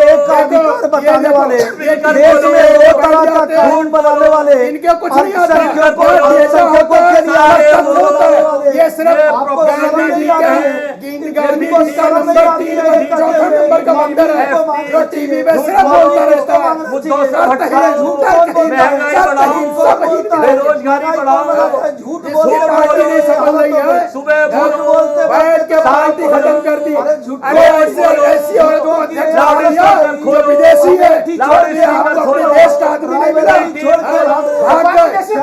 एक अधिकार बताने वाले, देश में 2 तरह का कानून बनाने वाले, इनके कुछ नहीं आता। ये सिर्फ गांधी जी का नंबर 3 चौथा नंबर का मंदिर है जो टीवी में सिर्फ बोलता रहता है। बेरोजगारी बढ़ाओ, झूठ पार्टी नहीं समझ रही है। सुबह बैठ के पार्टी खत्म कर दी। अरे ऐसी औरत को अध्यक्ष बना दिया जो विदेशी है। आपको अपने देश का आदमी नहीं मिला, भाग गए। विदेशी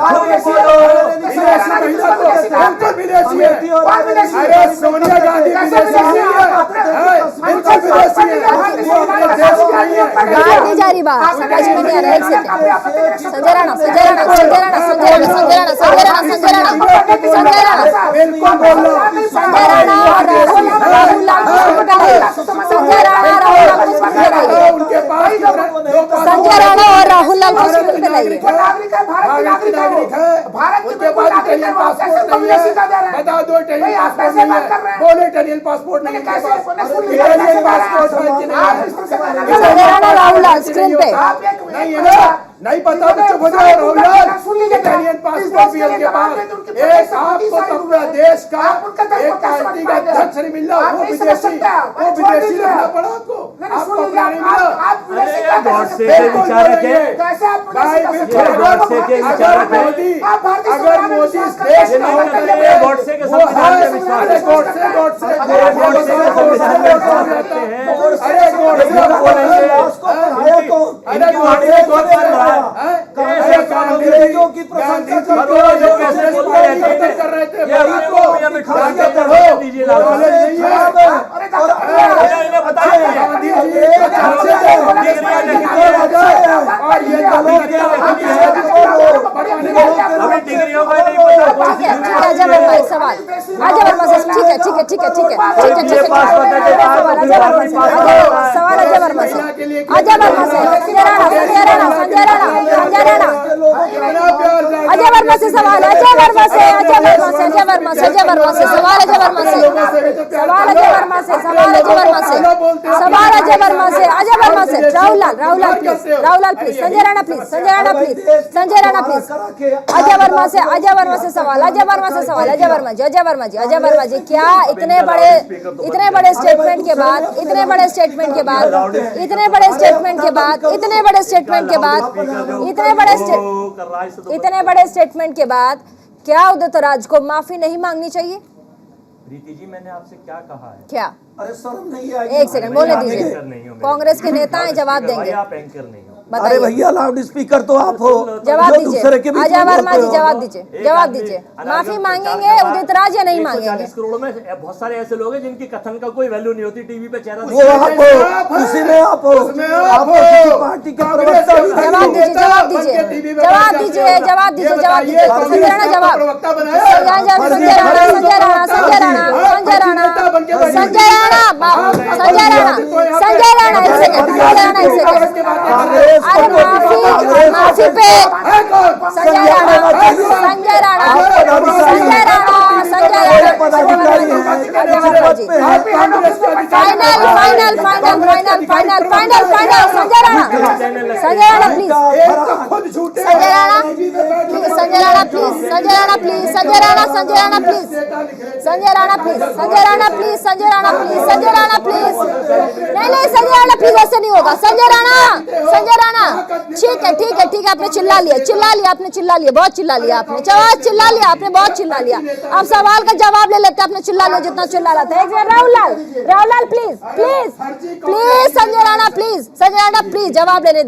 महिला को बिल्कुल विदेशी है। अरे सोनिया गांधी विदेशी नहीं है, बिल्कुल विदेशी है, वो अपने देश की नहीं है। बात नहीं जा रही, बात समझ में नहीं आ रहा। एक सेकंड, संजय राणा बिल्कुल बोल रहा हूँ। उनके पास संजय राणा और राहुल लाल को स्कूल पे लाइए। नागरिक है, उनके पास इटालियन पासपोर्ट नहीं है। बता दो इटालियन पासपोर्ट नहीं है, बोले इटालियन पासपोर्ट नहीं है। इटालियन पासपोर्ट है कि नहीं है? संजय राणा राहुल लाल स्क्रीन पे नहीं है ना, नहीं पता तो चुप हो जाओ। राहुल इटालियन पासपोर्ट भी उनके पास। एक आपको अपना देश का एक पार्टी का अध्यक्ष नहीं मिल रहा, वो विदेशी लगना पड़ा आपको अपना नहीं मिला। गॉडसे के विचारक है, अगर मोदी इस देश का गॉडसे के संविधान में विश्वास है, गॉडसे सवाल अजय वर्मा से। ठीक है सवाल अजय वर्मा से। अजय वर्मा से संजय राणा अजय वर्मा से सवाल। अजय वर्मा से सवाल। अजय वर्मा से राहुल लाल प्लीज। संजय राणा प्लीज। अजय वर्मा से सवाल। अजय वर्मा जी क्या इतने बड़े स्टेटमेंट के बाद क्या उदित राज को माफी नहीं मांगनी चाहिए? प्रीति जी मैंने आपसे क्या कहा है? क्या? अरे शर्म नहीं आई? एक सेकंड बोलने दीजिए, कांग्रेस के नेता हैं, जवाब देंगे। आप एंकर नहीं हो। अरे भैया लाउड स्पीकर तो आप हो, जवाब दीजिए। अजय वर्मा जी जवाब दीजिए। माफी मांगेंगे उदित राज या नहीं मांगेंगे? 40 करोड़ में बहुत सारे ऐसे लोग हैं जिनकी कथन का कोई वैल्यू नहीं होती, टीवी पे चेहरा वो आप हो, उसी में आप हो, आप पार्टी के प्रवक्ता भी नहीं। जवाब दीजिए। संजय राणा जवाब। माफी पे संजय राणा प्लीज। नहीं संजय राणा प्लीज, ऐसे नहीं होगा। संजय राणा ठीक है आपने चिल्ला लिया बहुत चिल्ला लिया आपने बहुत चिल्ला लिया। अब सवाल का जवाब ले लेते, आपने चिल्ला लिया जितना चिल्ला रहा था। एक minute Rahul Lal please Sanjay Rana please जवाब लेने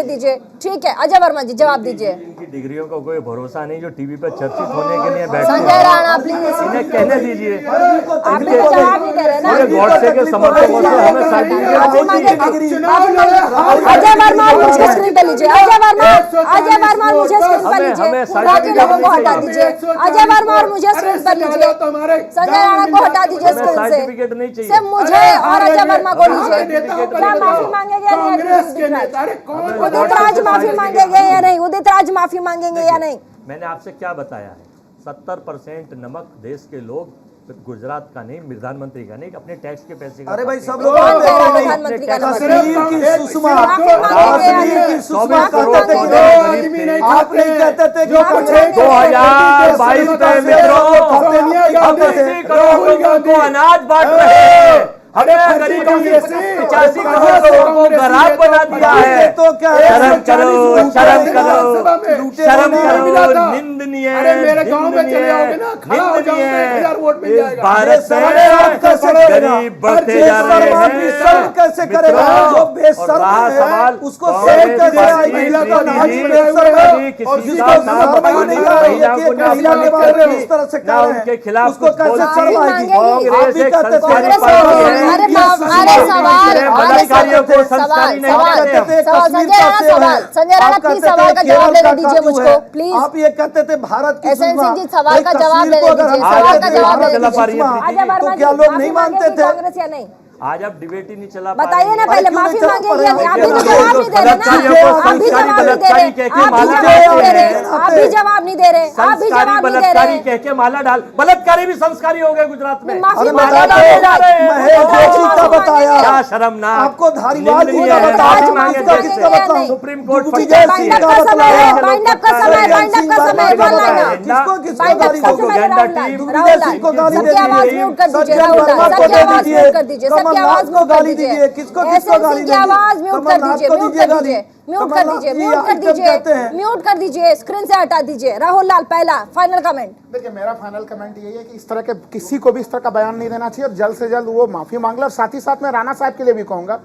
दीजिए। ठीक है अजय वर्मा जी जवाब दीजिए। इनकी डिग्रियों का कोई भरोसा नहीं जो टीवी पर चर्चित होने के लिए बैठे। संजय राणा प्लीज इन्हें कहने दीजिए। आपने जवाब नहीं दे रहे ना। गॉडसे के समर्थकों से हमें सर्टिफिकेट अजय वर्मा मुझे स्क्रीन पे लीजिए। अजय वर्मा मुझे स्क्रीन पर लीजिए। बाकी लोगों को हटा दीजिए। अजय वर्मा और मुझे स्क्रीन पर लीजिए। संजय राणा को हटा दीजिए स्क्रीन से। सर्टिफिकेट नहीं चाहिए सिर्फ मुझे और अजय वर्मा को लीजिए। क्या माफी मांगेंगे या नहीं? उदित राज माफी मांगेंगे या नहीं? उदित राज माफी मांगेंगे या नहीं? मैंने आपसे क्या बताया है? 70% नमक देश के लोग, गुजरात का नहीं, प्रधानमंत्री का नहीं, अपने टैक्स के पैसे का। अरे भाई सब लोग प्रधानमंत्री का कश्मीर की सुषमा आप नहीं कहते थे कि 2022 में मित्रों 80 करोड़ लोगों को अनाज बांट रहे हैं। हमें गरीबों की 85 करोड़ लोगों को गरीब बना दिया है। तो क्या शर्म करो, निंदनीय इस भारत से गरीब बढ़ते जा रहे हैं। कैसे करेगा? जो बेशर्म है उसको शर्म कैसे आएगी? महिला को अनाज इस तरह से कर रहे हैं, खिलाफ उसको कैसे शर्म आएगी? संजय राणा प्लीज सवाल का जवाब लेने दीजिए मुझको प्लीज। आप ये कहते थे भारत की एसएनसी जी सवाल का जवाब लेने दीजिए। सवाल का जवाब लेने दीजिए। अजय वर्मा जी क्या लोग नहीं मानते थे? कांग्रेस या नहीं? आज आप डिबेट ही नहीं चला। बताइए ना पहले माफी मांगेंगे या नहीं? आप भी तो जवाब नहीं दे रहे ना। आप भी जवाब नहीं दे रहे। कह के माला डाल। बलात्कारी भी संस्कारी हो गए गुजरात में। माफी बताया क्या शर्मनाक। आपको धारीवाल सुप्रीम कोर्ट कर दीजिए। सबकी आवाज म्यूट कर दीजिए। किसको आवाज म्यूट कर दीजिए। स्क्रीन से हटा दीजिए। राहुल लाल पहला फाइनल कमेंट। देखिए मेरा फाइनल कमेंट यही है कि इस तरह के किसी को भी इस तरह का बयान नहीं देना चाहिए और जल्द से जल्द वो माफी मांग ले। और साथ ही साथ मैं राणा साहब के लिए भी कहूंगा,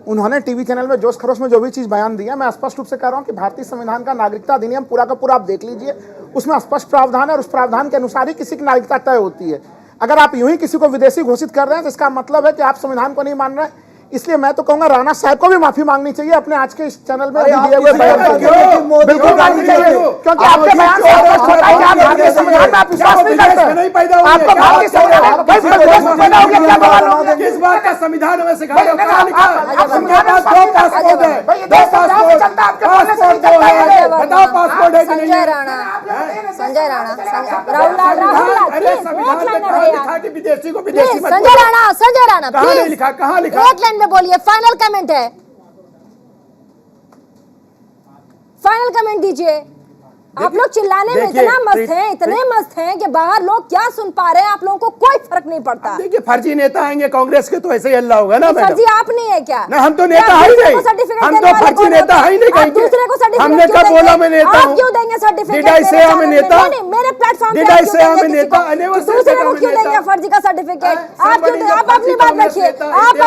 उन्होंने टीवी चैनल में जोश खरोश में जो भी चीज बयान दिया, मैं स्पष्ट रूप से कह रहा हूं कि भारतीय संविधान का नागरिकता अधिनियम पूरा का पूरा आप देख लीजिए, उसमें स्पष्ट प्रावधान है और उस प्रावधान के अनुसार ही किसी की नागरिकता तय होती है। अगर आप यूं ही किसी को विदेशी घोषित कर रहे हैं तो इसका मतलब है कि आप संविधान को नहीं मान रहे हैं। इसलिए मैं तो कहूंगा राणा साहब को भी माफी मांगनी चाहिए अपने आज के इस चैनल में दिए हुए बयान का। बिल्कुल मांगनी चाहिए क्योंकि आपके बयान से स्पष्ट होता है कि आप भारतीय संविधान में विश्वास नहीं करते। आपको भारतीय संविधान पैदा हो गया क्या बवाल? किस बात का संविधान में सिखा रहे हो? क्या लिखा है? दो पासपोर्ट है, दो पासपोर्ट बताओ पासपोर्ट है कि नहीं? संजय राणा राहुल लिखा कि विदेशी को विदेशी मत। संजय राणा कहाँ नहीं लिखा? कहाँ लिखा? एक लाइन में बोलिए। फाइनल कमेंट है, फाइनल कमेंट दीजिए। आप लोग चिल्लाने में इतने मस्त हैं कि बाहर लोग क्या सुन पा रहे हैं, आप लोगों को कोई फर्क नहीं पड़ता। देखिए फर्जी नेता आएंगे कांग्रेस के तो ऐसे ही हल्ला होगा ना। फर्जी आप नहीं है क्या? ना हम तो नेता है ही नहीं, हम तो फर्जी नेता है ही नहीं कहीं। दूसरे को सर्टिफिकेट हमने कब बोला मैं नेता हूं? क्यों देंगे सर्टिफिकेट? नेता मेरे प्लेटफॉर्म पे दूसरे को क्यों देंगे फर्जी का सर्टिफिकेट? आप क्यों? आप अपनी बात रखिए, आप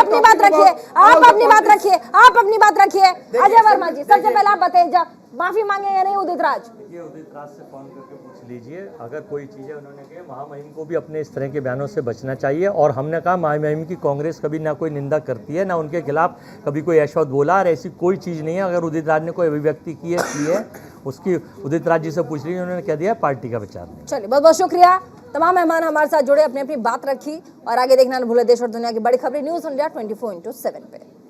अपनी बात रखिए। अजय वर्मा जी सबसे पहले आप बताइए, माफी मांगे या नहीं उदित राज? उदित राज से फोन करके पूछ लीजिए। अगर कोई चीजें उन्होंने कही, महामहिम को भी अपने इस तरह के बयानों से बचना चाहिए। और हमने कहा महामहिम की कांग्रेस कभी ना कोई निंदा करती है, ना उनके खिलाफ कभी कोई ऐशवत बोला, और ऐसी कोई चीज़ नहीं है। अगर उदित राज ने कोई अभिव्यक्ति की है उसकी उदित राज जी से पूछ लीजिए, उन्होंने कह दिया पार्टी का विचार नहीं। चलिए बहुत बहुत शुक्रिया। तमाम मेहमान हमारे साथ जुड़े, अपनी अपनी बात रखी और आगे देखना न भूले देश और दुनिया की बड़ी खबरें न्यूज़ इंडिया 24/7 पे।